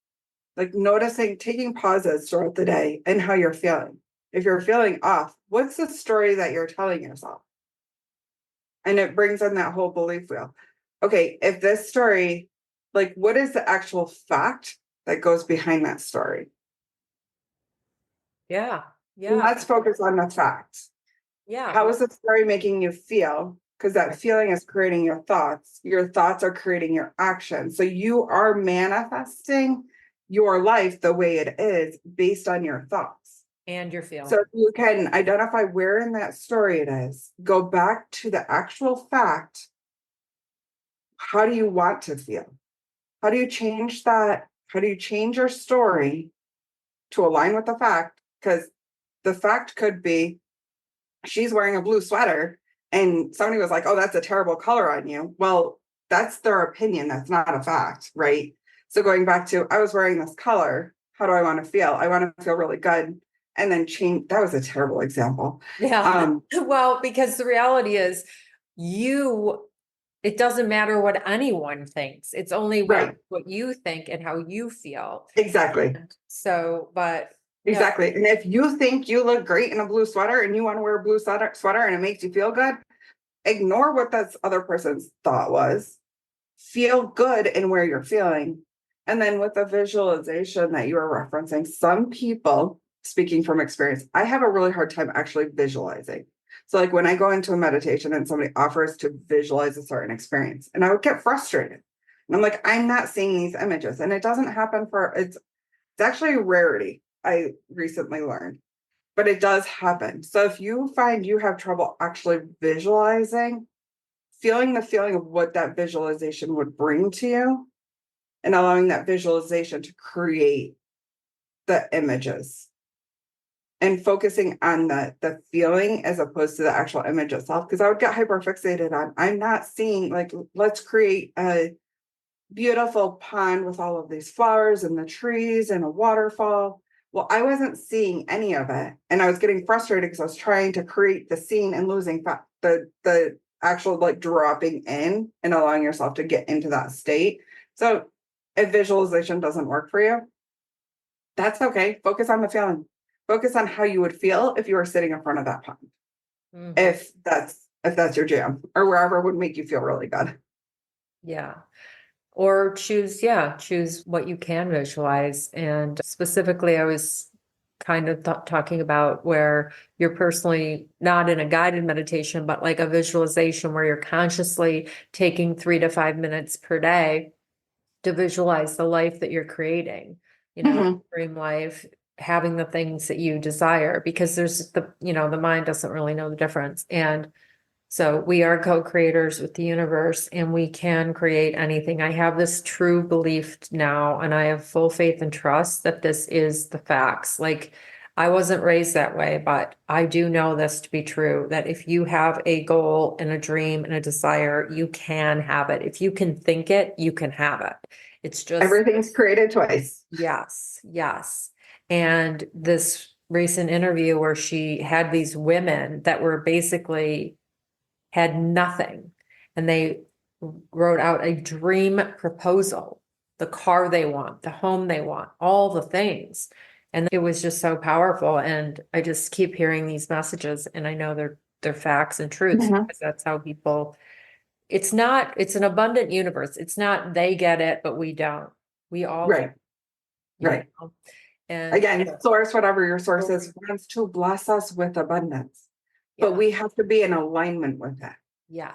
[SPEAKER 2] like noticing, taking pauses throughout the day and how you're feeling. If you're feeling off, what's the story that you're telling yourself? And it brings in that whole belief wheel. Okay, if this story, like, what is the actual fact that goes behind that story?
[SPEAKER 1] yeah, yeah,
[SPEAKER 2] Let's focus on the facts.
[SPEAKER 1] yeah,
[SPEAKER 2] How is the story making you feel? Because that feeling is creating your thoughts. Your thoughts are creating your actions. So you are manifesting your life the way it is based on your thoughts.
[SPEAKER 1] and your
[SPEAKER 2] So
[SPEAKER 1] feeling.
[SPEAKER 2] if you can identify where in that story it is, go back to the actual fact. How do you want to feel? How do you change that? How do you change your story to align with the fact? Because the fact could be she's wearing a blue sweater and somebody was like, oh, that's a terrible color on you. Well, that's their opinion. That's not a fact, right? So going back to, I was wearing this color. How do I want to feel? I want to feel really good. And then change. That was a terrible example.
[SPEAKER 1] Yeah. Well, because the reality is it doesn't matter what anyone thinks. It's only
[SPEAKER 2] Right.
[SPEAKER 1] what you think and how you feel.
[SPEAKER 2] Exactly.
[SPEAKER 1] So, but no,
[SPEAKER 2] Exactly. And if you think you look great in a blue sweater and you want to wear a blue sweater and it makes you feel good, ignore what that other person's thought was. Feel good in where you're feeling. And then with the visualization that you were referencing, some people, speaking from experience, I have a really hard time actually visualizing. So, like when I go into a meditation and somebody offers to visualize a certain experience, and I would get frustrated. And I'm like, I'm not seeing these images. And it doesn't happen it's actually a rarity, I recently learned, but it does happen. So if you find you have trouble actually visualizing, feeling the feeling of what that visualization would bring to you and allowing that visualization to create the images and focusing on the feeling as opposed to the actual image itself. Because I would get hyper fixated on, I'm not seeing, like, let's create a beautiful pond with all of these flowers and the trees and a waterfall. Well, I wasn't seeing any of it. And I was getting frustrated because I was trying to create the scene and losing the actual like dropping in and allowing yourself to get into that state. So if visualization doesn't work for you, that's okay. Focus on the feeling. Focus on how you would feel if you were sitting in front of that pond.
[SPEAKER 1] mhm,
[SPEAKER 2] If that's your jam or wherever would make you feel really good.
[SPEAKER 1] yeah. Or choose what you can visualize. And specifically, I was kind of talking about where you're personally not in a guided meditation, but like a visualization where you're consciously taking 3 to 5 minutes per day to visualize the life that you're creating,
[SPEAKER 2] Mhm.
[SPEAKER 1] dream life, having the things that you desire, because there's the mind doesn't really know the difference. And so we are co-creators with the universe and we can create anything. I have this true belief now, and I have full faith and trust that this is the facts. Like I wasn't raised that way, but I do know this to be true, that if you have a goal and a dream and a desire, you can have it. If you can think it, you can have it. It's just,
[SPEAKER 2] Everything's created twice.
[SPEAKER 1] yes, yes. And this recent interview where she had these women that were basically had nothing. And they wrote out a dream proposal, the car they want, the home they want, all the things. And it was just so powerful. And I just keep hearing these messages and I know they're facts and truths
[SPEAKER 2] Mhm.
[SPEAKER 1] because that's how people, it's not, it's an abundant universe. It's not they get it, but we don't. We all get
[SPEAKER 2] Right.
[SPEAKER 1] it, you
[SPEAKER 2] Right.
[SPEAKER 1] know? And
[SPEAKER 2] Again, source, whatever your source is, wants to bless us with abundance, but
[SPEAKER 1] yeah,
[SPEAKER 2] we have to be in alignment with that.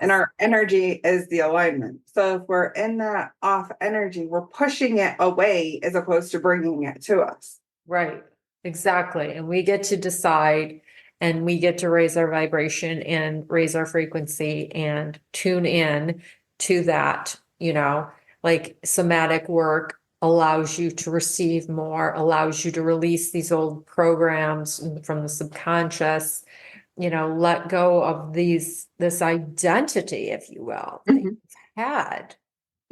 [SPEAKER 2] And
[SPEAKER 1] yes,
[SPEAKER 2] our energy is the alignment. So if we're in that off energy, we're pushing it away as opposed to bringing it to us.
[SPEAKER 1] right, exactly. And we get to decide and we get to raise our vibration and raise our frequency and tune in to that, like somatic work allows you to receive more, allows you to release these old programs from the subconscious, let go of this identity, if you will, that
[SPEAKER 2] Mhm,
[SPEAKER 1] you've had.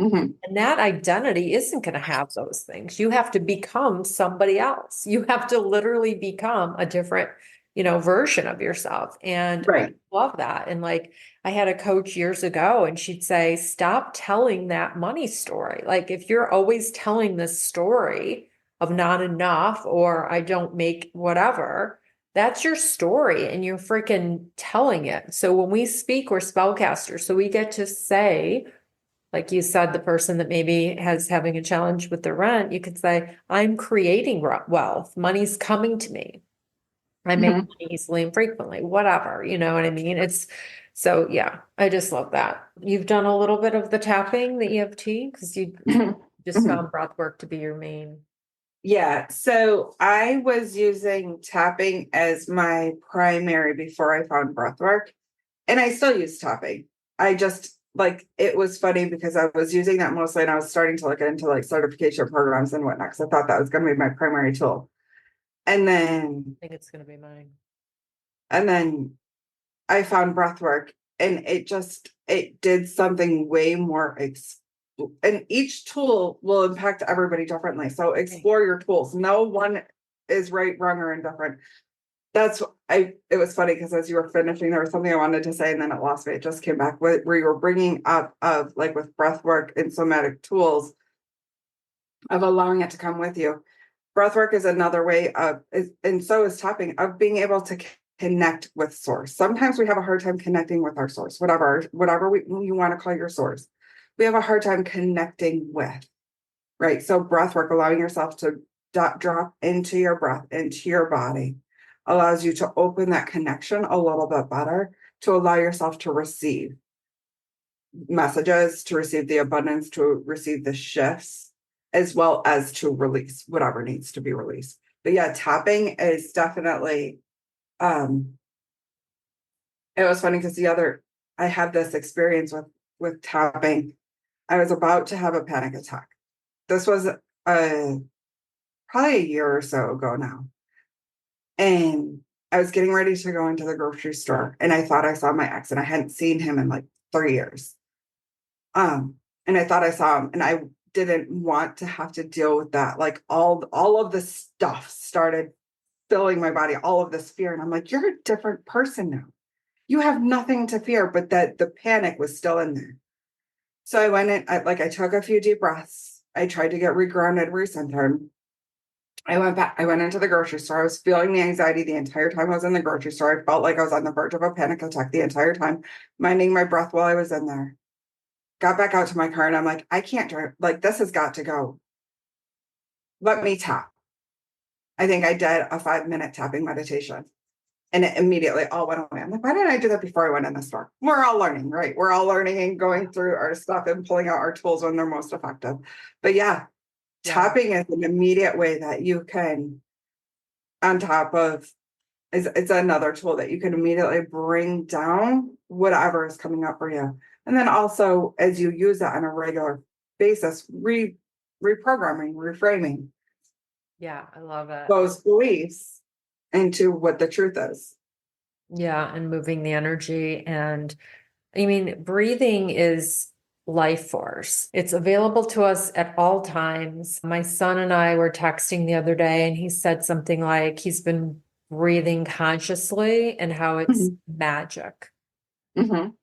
[SPEAKER 2] mhm.
[SPEAKER 1] And that identity isn't going to have those things. You have to become somebody else. You have to literally become a different, version of yourself. And I
[SPEAKER 2] Right.
[SPEAKER 1] love that. And like I had a coach years ago and she'd say, stop telling that money story. Like if you're always telling this story of not enough or I don't make whatever, that's your story and you're freaking telling it. So when we speak, we're spellcasters. So we get to say, like you said, the person that maybe has having a challenge with their rent, you could say, I'm creating wealth. Money's coming to me. I make
[SPEAKER 2] Mhm,
[SPEAKER 1] money easily and frequently, whatever, you know what I mean? It's so, yeah, I just love that. You've done a little bit of the tapping, the EFT, because you
[SPEAKER 2] mhm,
[SPEAKER 1] just
[SPEAKER 2] mhm.
[SPEAKER 1] found breath work to be your main.
[SPEAKER 2] Yeah. So I was using tapping as my primary before I found breathwork. And I still use tapping. I just like it was funny because I was using that mostly and I was starting to look into like certification programs and whatnot. Because I thought that was going to be my primary tool. And then
[SPEAKER 1] I think it's going to be mine.
[SPEAKER 2] and then I found breathwork and it did something way more and each tool will impact everybody differently. So
[SPEAKER 1] Right.
[SPEAKER 2] explore your tools. No one is right, wrong, or indifferent. It was funny because as you were finishing, there was something I wanted to say and then it lost me. It just came back where you were bringing up of like with breath work and somatic tools of allowing it to come with you. Breath work is another way and so is tapping, of being able to connect with source. Sometimes we have a hard time connecting with our source, whatever you want to call your source. We have a hard time connecting with, right? So breath work, allowing yourself to drop into your breath, into your body, allows you to open that connection a little bit better, to allow yourself to receive messages, to receive the abundance, to receive the shifts, as well as to release whatever needs to be released. But yeah, tapping is definitely, um, it was funny because I had this experience with tapping. I was about to have a panic attack. This was probably a year or so ago now. And I was getting ready to go into the grocery store and I thought I saw my ex and I hadn't seen him in like 3 years. And I thought I saw him and I didn't want to have to deal with that. Like all of the stuff started filling my body, all of this fear. And I'm like, you're a different person now. You have nothing to fear, but that the panic was still in there. So I went in, I took a few deep breaths. I tried to get regrounded, recentered. I went back, I went into the grocery store. I was feeling the anxiety the entire time I was in the grocery store. I felt like I was on the verge of a panic attack the entire time, minding my breath while I was in there. Got back out to my car and I'm like, I can't drive. Like, this has got to go. Let me tap. I think I did a 5-minute tapping meditation and it immediately all went away. I'm like, why didn't I do that before I went in the store? We're all learning, right? We're all learning and going through our stuff and pulling out our tools when they're most effective. But yeah,
[SPEAKER 1] Yeah.
[SPEAKER 2] tapping is an immediate way that you can, on top of, it's another tool that you can immediately bring down whatever is coming up for you. And then also, as you use that on a regular basis, reprogramming, reframing
[SPEAKER 1] Yeah. I love it.
[SPEAKER 2] those beliefs into what the truth is.
[SPEAKER 1] Yeah. And moving the energy. And I mean, breathing is life force. It's available to us at all times. My son and I were texting the other day, and he said something like he's been breathing consciously and how it's
[SPEAKER 2] Mhm,
[SPEAKER 1] magic.
[SPEAKER 2] mhm.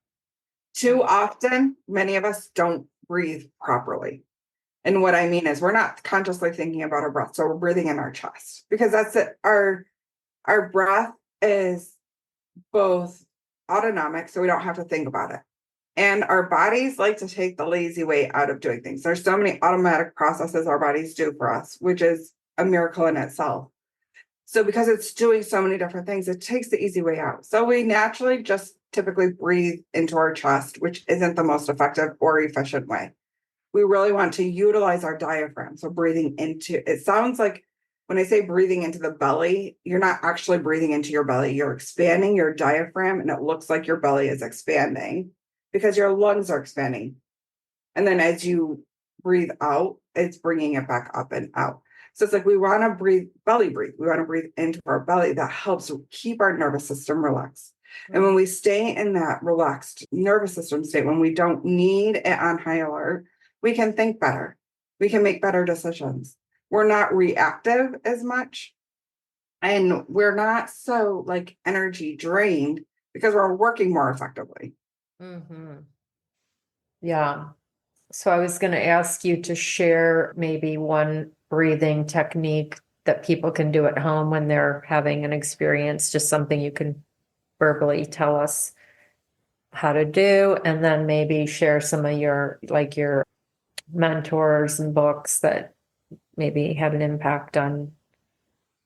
[SPEAKER 2] Too often, many of us don't breathe properly. And what I mean is we're not consciously thinking about our breath. So we're breathing in our chest because that's it. Our breath is both autonomic, so we don't have to think about it. And our bodies like to take the lazy way out of doing things. There's so many automatic processes our bodies do for us, which is a miracle in itself. So because it's doing so many different things, it takes the easy way out. So we naturally just typically breathe into our chest, which isn't the most effective or efficient way. We really want to utilize our diaphragm. So breathing into, it sounds like when I say breathing into the belly, you're not actually breathing into your belly. You're expanding your diaphragm and it looks like your belly is expanding because your lungs are expanding. And then as you breathe out, it's bringing it back up and out. So it's like we want to breathe, belly breathe. We want to breathe into our belly. That helps keep our nervous system relaxed. And when we stay in that relaxed nervous system state, when we don't need it on high alert, we can think better. We can make better decisions. We're not reactive as much. And we're not so like energy drained because we're working more effectively.
[SPEAKER 1] Mm-hmm. Yeah. So I was going to ask you to share maybe one breathing technique that people can do at home when they're having an experience, just something you can verbally tell us how to do, and then maybe share some of your, like your mentors and books that maybe had an impact on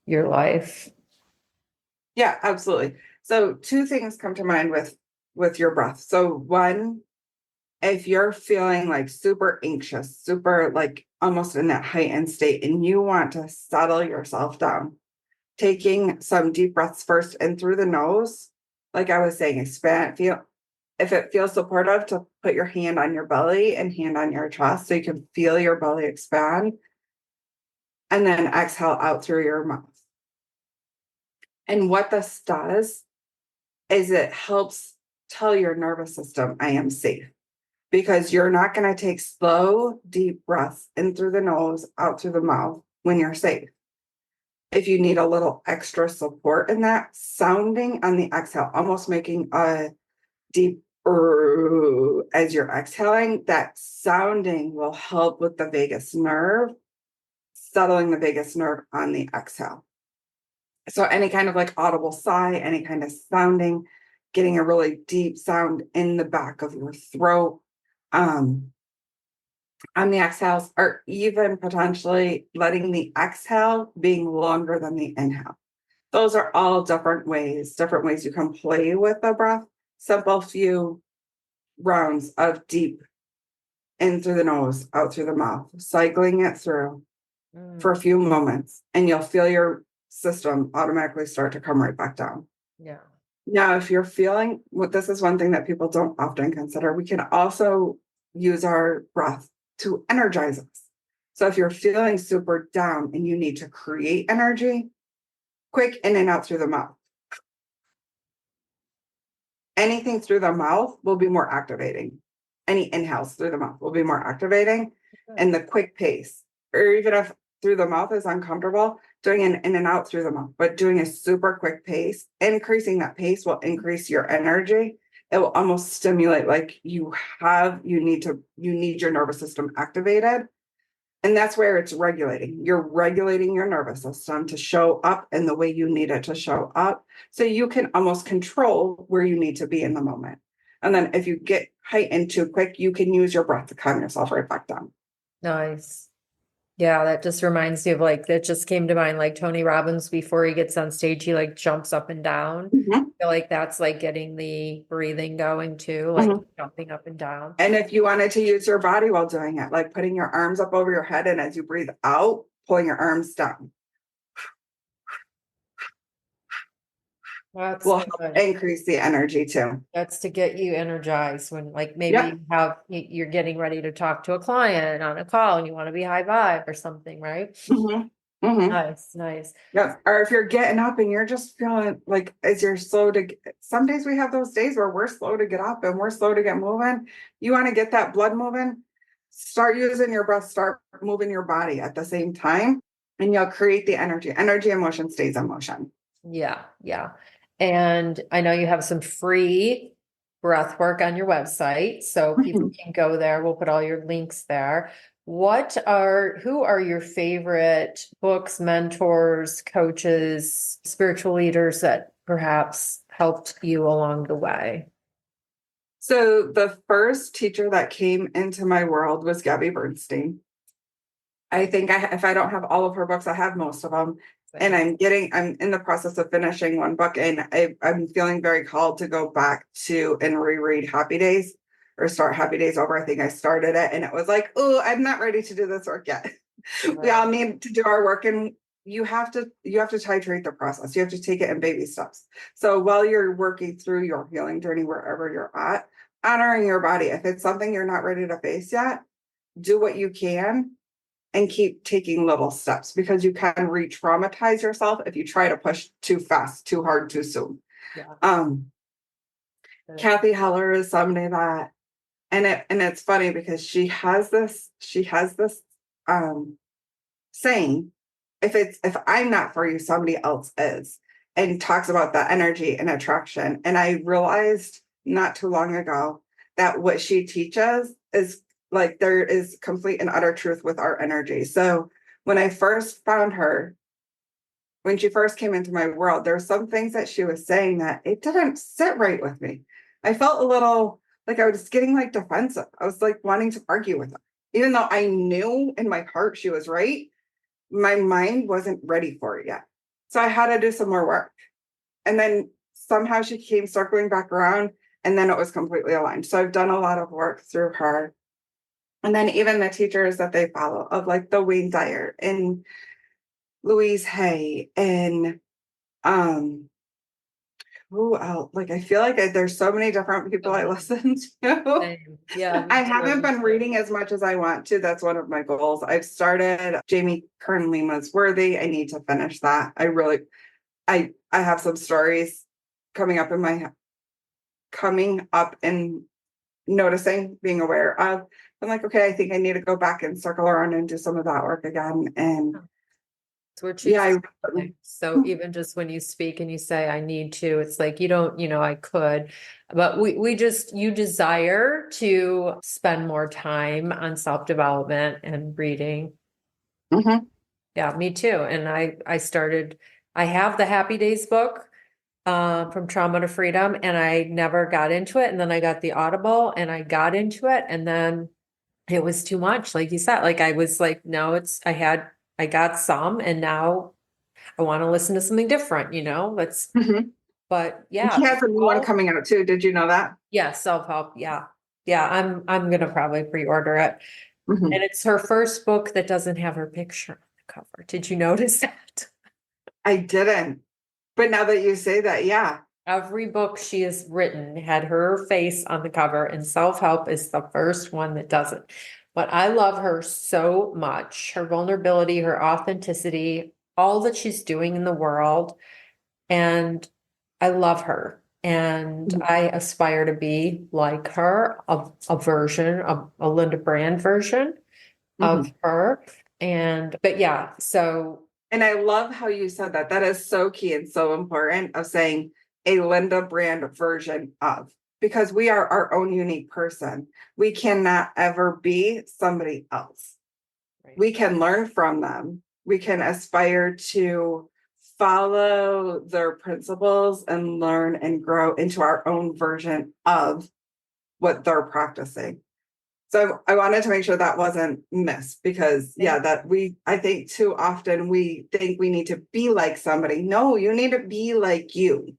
[SPEAKER 1] your life.
[SPEAKER 2] Yeah, absolutely. So two things come to mind with your breath. So one, if you're feeling like super anxious, super like almost in that heightened state, and you want to settle yourself down, taking some deep breaths first in through the nose, like I was saying, expand, feel if it feels supportive to put your hand on your belly and hand on your chest so you can feel your belly expand, and then exhale out through your mouth. And what this does is it helps tell your nervous system, I am safe, because you're not going to take slow, deep breaths in through the nose, out through the mouth when you're safe. If you need a little extra support in that, sounding on the exhale, almost making a deep as you're exhaling, that sounding will help with the vagus nerve, settling the vagus nerve on the exhale. So any kind of like audible sigh, any kind of sounding, getting a really deep sound in the back of your throat on the exhales, or even potentially letting the exhale being longer than the inhale. Those are all different ways you can play with the breath. Simple few rounds of deep in through the nose, out through the mouth, cycling it through for a few moments, and you'll feel your system automatically start to come right back down.
[SPEAKER 1] Yeah.
[SPEAKER 2] Now, if you're feeling, this is one thing that people don't often consider, we can also use our breath to energize us. So if you're feeling super down and you need to create energy, quick in and out through the mouth. Anything through the mouth will be more activating. Any inhales through the mouth will be more activating, and the quick pace, or even if through the mouth is uncomfortable, doing an in and out through the mouth, but doing a super quick pace, increasing that pace will increase your energy. It will almost stimulate like you need your nervous system activated. And that's where it's regulating. You're regulating your nervous system to show up in the way you need it to show up. So you can almost control where you need to be in the moment. And then if you get heightened too quick, you can use your breath to calm yourself right back down.
[SPEAKER 1] Nice. Yeah, that just reminds me of like, that just came to mind, like Tony Robbins, before he gets on stage, he like jumps up and down.
[SPEAKER 2] Mm-hmm.
[SPEAKER 1] I feel like that's like getting the breathing going too, like jumping up and down.
[SPEAKER 2] And if you wanted to use your body while doing it, like putting your arms up over your head, and as you breathe out, pulling your arms down.
[SPEAKER 1] That's
[SPEAKER 2] Will
[SPEAKER 1] good.
[SPEAKER 2] increase the energy too.
[SPEAKER 1] That's to get you energized when like maybe
[SPEAKER 2] Yep.
[SPEAKER 1] you're getting ready to talk to a client on a call and you want to be high vibe or something, right?
[SPEAKER 2] Mm-hmm. Mm-hmm.
[SPEAKER 1] Nice.
[SPEAKER 2] Yeah. Or if you're getting up and you're just feeling like as you're slow to, some days we have those days where we're slow to get up and we're slow to get moving. You want to get that blood moving, start using your breath, start moving your body at the same time, and you'll create the energy. Energy in motion stays in motion.
[SPEAKER 1] Yeah. And I know you have some free breath work on your website, so people can go there. We'll put all your links there. Who are your favorite books, mentors, coaches, spiritual leaders that perhaps helped you along the way?
[SPEAKER 2] So the first teacher that came into my world was Gabby Bernstein. I think if I don't have all of her books, I have most of them. And I'm in the process of finishing one book, and I'm feeling very called to go back to and reread Happy Days or start Happy Days over. I think I started it and it was like, oh, I'm not ready to do this work yet. We all need to do our work, and you have to titrate the process. You have to take it in baby steps. So while you're working through your healing journey, wherever you're at, honoring your body. If it's something you're not ready to face yet, do what you can and keep taking little steps, because you can re-traumatize yourself if you try to push too fast, too hard, too soon.
[SPEAKER 1] Yeah.
[SPEAKER 2] Kathy Heller is somebody that, and it's funny because she has this saying, if I'm not for you, somebody else is, and talks about that energy and attraction. And I realized not too long ago that what she teaches is like, there is complete and utter truth with our energy. So when I first found her, when she first came into my world, there were some things that she was saying that it didn't sit right with me. I felt a little like I was getting like defensive. I was like wanting to argue with her, even though I knew in my heart she was right. My mind wasn't ready for it yet. So I had to do some more work. And then somehow she came circling back around, and then it was completely aligned. So I've done a lot of work through her. And then even the teachers that they follow, of like the Wayne Dyer and Louise Hay and who else? Like, I feel like there's so many different people I listen to.
[SPEAKER 1] Same. Yeah.
[SPEAKER 2] I haven't been reading as much as I want to. That's one of my goals. I've started Jamie Kern Lima's Worthy. I need to finish that. I have some stories coming up and noticing, being aware of. I'm like, okay, I think I need to go back and circle around and do some of that work again. And
[SPEAKER 1] It's where choosing. So even just when you speak and you say, I need to, it's like, you don't, I could, but you desire to spend more time on self-development and reading.
[SPEAKER 2] Mhm.
[SPEAKER 1] Yeah, me too. And I have the Happy Days book, from Trauma to Freedom, and I never got into it. And then I got the Audible and I got into it, and then it was too much. Like you said, like I was like, no, I got some, and now I want to listen to something different,
[SPEAKER 2] Mhm.
[SPEAKER 1] but
[SPEAKER 2] She
[SPEAKER 1] yeah.
[SPEAKER 2] has a new one coming out too. Did you know that?
[SPEAKER 1] Yeah, self-help. Yeah. Yeah. I'm gonna probably pre-order it.
[SPEAKER 2] Mhm.
[SPEAKER 1] And it's her first book that doesn't have her picture on the cover. Did you notice that?
[SPEAKER 2] I didn't. But now that you say that, yeah.
[SPEAKER 1] Every book she has written had her face on the cover, and self-help is the first one that doesn't. But I love her so much, her vulnerability, her authenticity, all that she's doing in the world. And I love her. And I aspire to be like her, a version of a Linda Brand version of
[SPEAKER 2] Mhm.
[SPEAKER 1] her. But yeah, so
[SPEAKER 2] And I love how you said that. That is so key and so important, of saying a Linda Brand version of, because we are our own unique person. We cannot ever be somebody else.
[SPEAKER 1] right.
[SPEAKER 2] We can learn from them. We can aspire to follow their principles and learn and grow into our own version of what they're practicing. So I wanted to make sure that wasn't missed, because I think too often we think we need to be like somebody. No, you need to be like you.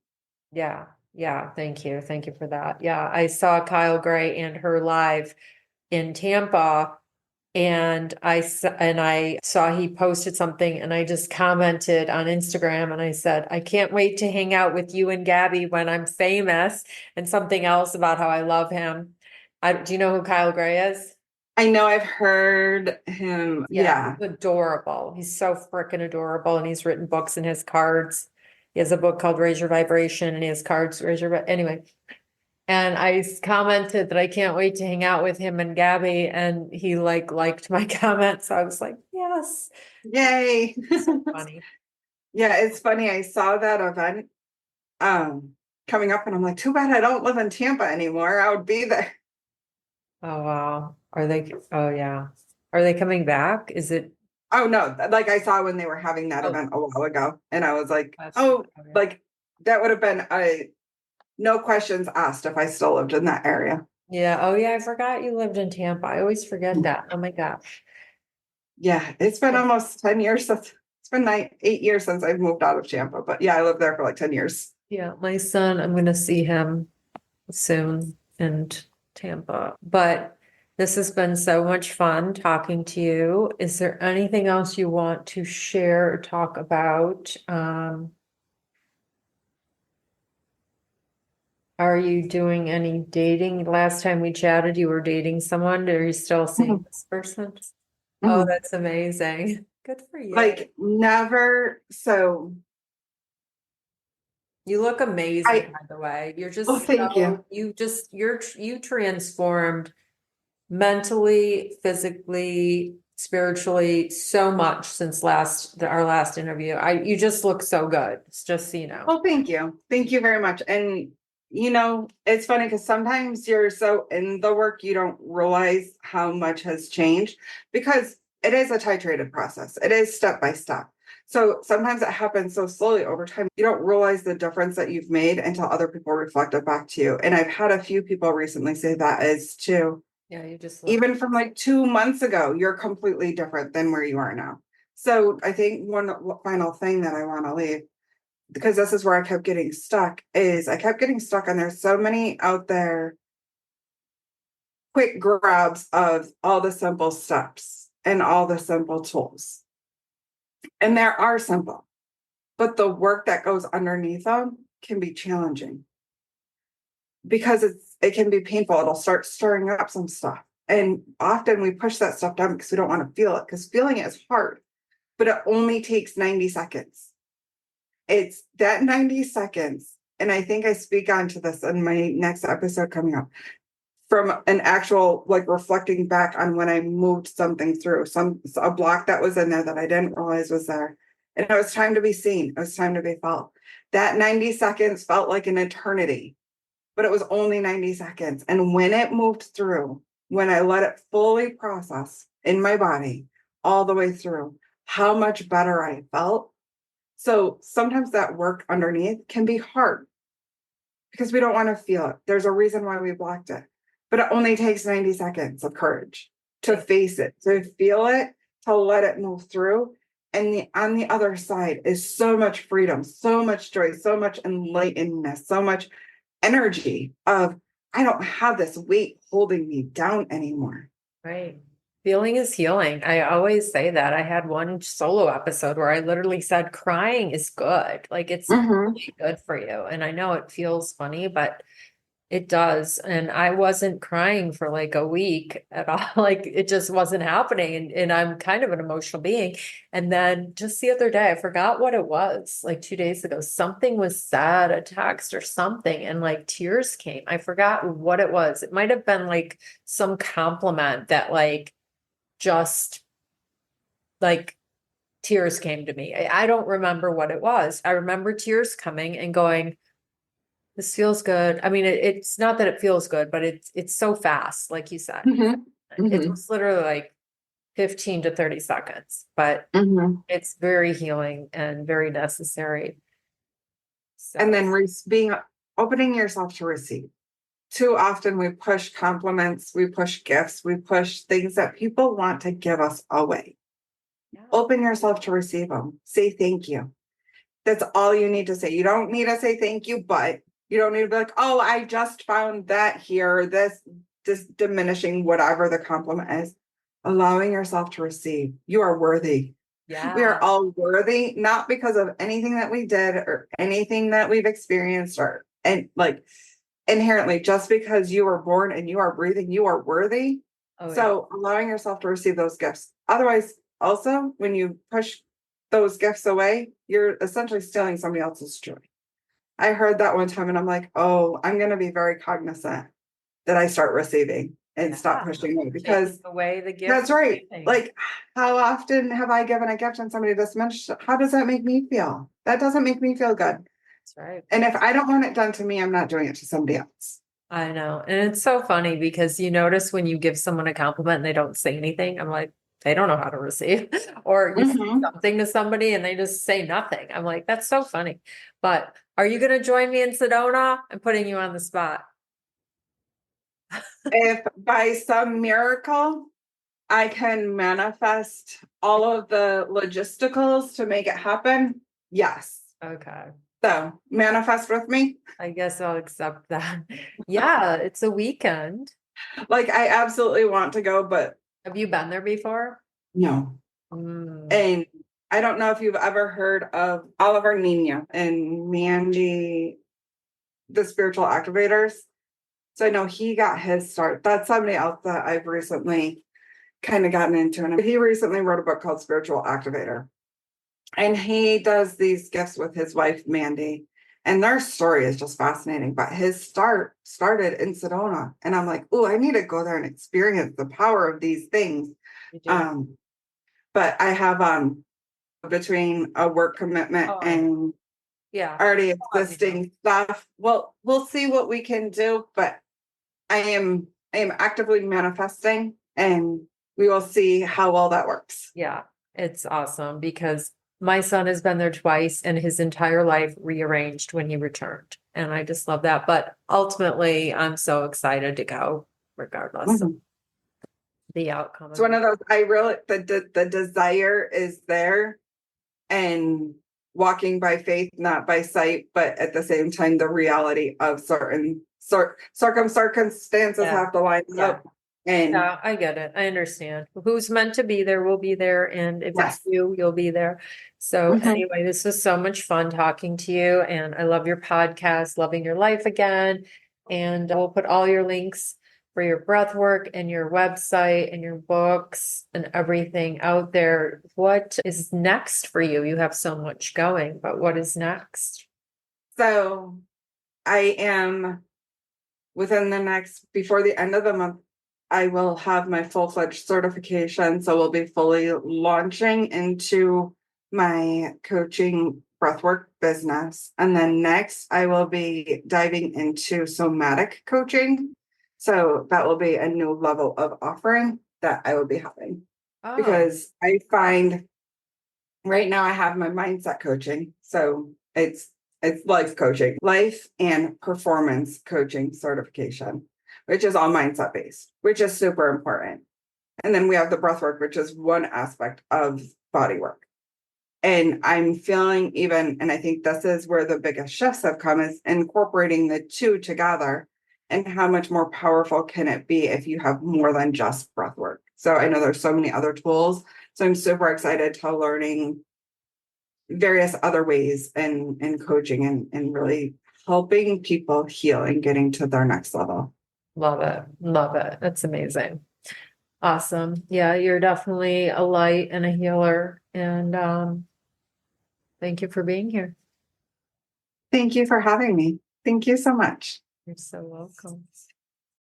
[SPEAKER 1] Yeah. Yeah. Thank you. Thank you for that. Yeah. I saw Kyle Gray and her live in Tampa, and I saw he posted something, and I just commented on Instagram and I said, I can't wait to hang out with you and Gabby when I'm famous, and something else about how I love him. Do you know who Kyle Gray is?
[SPEAKER 2] I know, I've heard him. Yeah.
[SPEAKER 1] He's adorable. He's so freaking adorable. And he's written books and his cards. He has a book called Raise Your Vibration, and he has cards, anyway. And I commented that I can't wait to hang out with him and Gabby. And he liked my comment. So I was like, yes.
[SPEAKER 2] Yay.
[SPEAKER 1] So funny.
[SPEAKER 2] Yeah, it's funny. I saw that event coming up, and I'm like, too bad I don't live in Tampa anymore. I would be there.
[SPEAKER 1] Oh, wow. Oh, yeah. Are they coming back? Is it?
[SPEAKER 2] Oh no, like I saw when they were having that
[SPEAKER 1] Oh,
[SPEAKER 2] event a while ago, and I was like,
[SPEAKER 1] that's
[SPEAKER 2] oh,
[SPEAKER 1] right.
[SPEAKER 2] like that would have been no questions asked if I still lived in that area.
[SPEAKER 1] Yeah. Oh, yeah. I forgot you lived in Tampa. I always forget that. Oh my gosh.
[SPEAKER 2] Yeah, it's been almost 10 years since it's been 8 years since I've moved out of Tampa. But yeah, I lived there for like 10 years.
[SPEAKER 1] Yeah. My son, I'm going to see him soon in Tampa. But this has been so much fun talking to you. Is there anything else you want to share or talk about? Are you doing any dating? Last time we chatted, you were dating someone. Are you still seeing
[SPEAKER 2] Mhm,
[SPEAKER 1] this person? Oh,
[SPEAKER 2] mhm.
[SPEAKER 1] that's amazing. Good for you.
[SPEAKER 2] Like never. So
[SPEAKER 1] You look amazing,
[SPEAKER 2] I,
[SPEAKER 1] by the way. You're
[SPEAKER 2] oh,
[SPEAKER 1] just
[SPEAKER 2] thank you.
[SPEAKER 1] you transformed mentally, physically, spiritually so much since our last interview. You just look so good. It's just so you know.
[SPEAKER 2] Well, thank you. Thank you very much. And it's funny because sometimes you're so in the work, you don't realize how much has changed because it is a titrated process. It is step by step. So sometimes it happens so slowly over time, you don't realize the difference that you've made until other people reflect it back to you. And I've had a few people recently say that is too.
[SPEAKER 1] Yeah, you just look.
[SPEAKER 2] Even from like 2 months ago, you're completely different than where you are now. So I think one final thing that I want to leave, because this is where I kept getting stuck, is I kept getting stuck, and there's so many out there quick grabs of all the simple steps and all the simple tools. And there are simple, but the work that goes underneath them can be challenging because it can be painful. It'll start stirring up some stuff. And often we push that stuff down because we don't want to feel it, because feeling it is hard, but it only takes 90 seconds. It's that 90 seconds. And I think I speak onto this in my next episode coming up, from an actual like reflecting back on when I moved something through a block that was in there that I didn't realize was there. And it was time to be seen. It was time to be felt. That 90 seconds felt like an eternity, but it was only 90 seconds. And when it moved through, when I let it fully process in my body all the way through, how much better I felt. So sometimes that work underneath can be hard because we don't want to feel it. There's a reason why we blocked it, but it only takes 90 seconds of courage to face it, to feel it, to let it move through. And on the other side is so much freedom, so much joy, so much enlightenedness, so much energy of, I don't have this weight holding me down anymore.
[SPEAKER 1] Right. Feeling is healing. I always say that. I had one solo episode where I literally said crying is good. Like it's
[SPEAKER 2] Mm-hmm.
[SPEAKER 1] really good for you. And I know it feels funny, but it does. And I wasn't crying for like a week at all. Like it just wasn't happening. And I'm kind of an emotional being. And then just the other day, I forgot what it was, like 2 days ago, something was said, a text or something, and like tears came. I forgot what it was. It might have been like some compliment that like just like tears came to me. I don't remember what it was. I remember tears coming and going, this feels good. I mean, it's not that it feels good, but it's so fast, like you said.
[SPEAKER 2] Mm-hmm.
[SPEAKER 1] It
[SPEAKER 2] Mm-hmm.
[SPEAKER 1] was literally like 15 to 30 seconds, but
[SPEAKER 2] Mm-hmm.
[SPEAKER 1] it's very healing and very necessary.
[SPEAKER 2] And
[SPEAKER 1] So
[SPEAKER 2] then being opening yourself to receive. Too often we push compliments, we push gifts, we push things that people want to give us away.
[SPEAKER 1] yeah,
[SPEAKER 2] Open yourself to receive them. Say thank you. That's all you need to say. You don't need to say thank you, but you don't need to be like, oh, I just found that here, this diminishing whatever the compliment is. Allowing yourself to receive. You are worthy. We
[SPEAKER 1] yeah,
[SPEAKER 2] are all worthy, not because of anything that we did or anything that we've experienced, and like inherently, just because you were born and you are breathing, you are worthy.
[SPEAKER 1] oh yeah,
[SPEAKER 2] So allowing yourself to receive those gifts. Otherwise, also, when you push those gifts away, you're essentially stealing somebody else's joy. I heard that one time and I'm like, oh, I'm going to be very cognizant that I start receiving and stop
[SPEAKER 1] yeah.
[SPEAKER 2] pushing away,
[SPEAKER 1] Taking
[SPEAKER 2] because
[SPEAKER 1] away the gift.
[SPEAKER 2] that's right. Like, how often have I given a gift and somebody diminished? How does that make me feel? That doesn't make me feel good.
[SPEAKER 1] That's right.
[SPEAKER 2] And if I don't want it done to me, I'm not doing it to somebody else.
[SPEAKER 1] I know. And it's so funny because you notice when you give someone a compliment and they don't say anything, I'm like, they don't know how to receive. Or you say
[SPEAKER 2] Mhm.
[SPEAKER 1] something to somebody and they just say nothing. I'm like, that's so funny. But are you going to join me in Sedona? I'm putting you on the spot.
[SPEAKER 2] If by some miracle I can manifest all of the logisticals to make it happen, yes.
[SPEAKER 1] Okay.
[SPEAKER 2] So manifest with me.
[SPEAKER 1] I guess I'll accept that. Yeah, it's a weekend.
[SPEAKER 2] Like I absolutely want to go, but
[SPEAKER 1] Have you been there before?
[SPEAKER 2] no.
[SPEAKER 1] Mm,
[SPEAKER 2] And I don't know if you've ever heard of Oliver Nina and Mandy, the spiritual activators. So I know he got his start. That's somebody else that I've recently kind of gotten into. And he recently wrote a book called Spiritual Activator. And he does these gifts with his wife, Mandy. And their story is just fascinating. But his started in Sedona. And I'm like, oh, I need to go there and experience the power of these things.
[SPEAKER 1] you do.
[SPEAKER 2] But I have between a work commitment
[SPEAKER 1] Oh,
[SPEAKER 2] and
[SPEAKER 1] yeah.
[SPEAKER 2] already
[SPEAKER 1] I'll let you know.
[SPEAKER 2] existing stuff. Well, we'll see what we can do, but I am actively manifesting and we will see how well that works.
[SPEAKER 1] Yeah, it's awesome because my son has been there twice and his entire life rearranged when he returned. And I just love that. But ultimately, I'm so excited to go regardless of
[SPEAKER 2] Mhm.
[SPEAKER 1] the outcome
[SPEAKER 2] It's
[SPEAKER 1] of
[SPEAKER 2] one
[SPEAKER 1] it.
[SPEAKER 2] of those I really the desire is there and walking by faith, not by sight, but at the same time, the reality of certain circumstances
[SPEAKER 1] Yeah.
[SPEAKER 2] have to line
[SPEAKER 1] Yeah.
[SPEAKER 2] up. And
[SPEAKER 1] Yeah, I get it. I understand. Who's meant to be there will be there. And if it's
[SPEAKER 2] yes.
[SPEAKER 1] you, you'll be there. So
[SPEAKER 2] Mhm.
[SPEAKER 1] anyway, this was so much fun talking to you. And I love your podcast, Loving Your Life Again. And we'll put all your links for your breath work and your website and your books and everything out there. What is next for you? You have so much going, but what is next?
[SPEAKER 2] So I am within the next, before the end of the month, I will have my full-fledged certification. So we'll be fully launching into my coaching breathwork business. And then next, I will be diving into somatic coaching. So that will be a new level of offering that I will be having.
[SPEAKER 1] Oh,
[SPEAKER 2] Because I find right now I have my mindset coaching. So it's life coaching, life and performance coaching certification, which is all mindset based, which is super important. And then we have the breath work, which is one aspect of body work. And I'm feeling even, and I think this is where the biggest shifts have come, is incorporating the two together. And how much more powerful can it be if you have more than just breath work? So I know there's so many other tools. So I'm super excited to learning various other ways in coaching and really helping people heal and getting to their next level.
[SPEAKER 1] love it. Love it. That's amazing. Awesome. Yeah, you're definitely a light and a healer. And thank you for being here.
[SPEAKER 2] Thank you for having me. Thank you so much.
[SPEAKER 1] You're so welcome.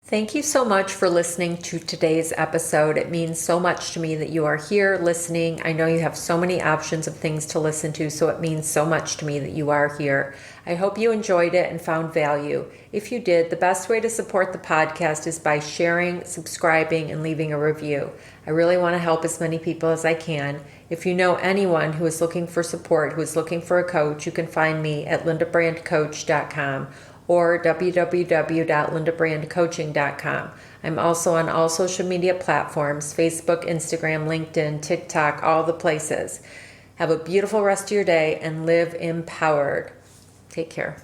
[SPEAKER 1] Thank you so much for listening to today's episode. It means so much to me that you are here listening. I know you have so many options of things to listen to, so it means so much to me that you are here. I hope you enjoyed it and found value. If you did, the best way to support the podcast is by sharing, subscribing, and leaving a review. I really want to help as many people as I can. If you know anyone who is looking for support, who is looking for a coach, you can find me at lindabrandcoach.com or www.lindabrandcoaching.com. I'm also on all social media platforms, Facebook, Instagram, LinkedIn, TikTok, all the places. Have a beautiful rest of your day and live empowered. Take care.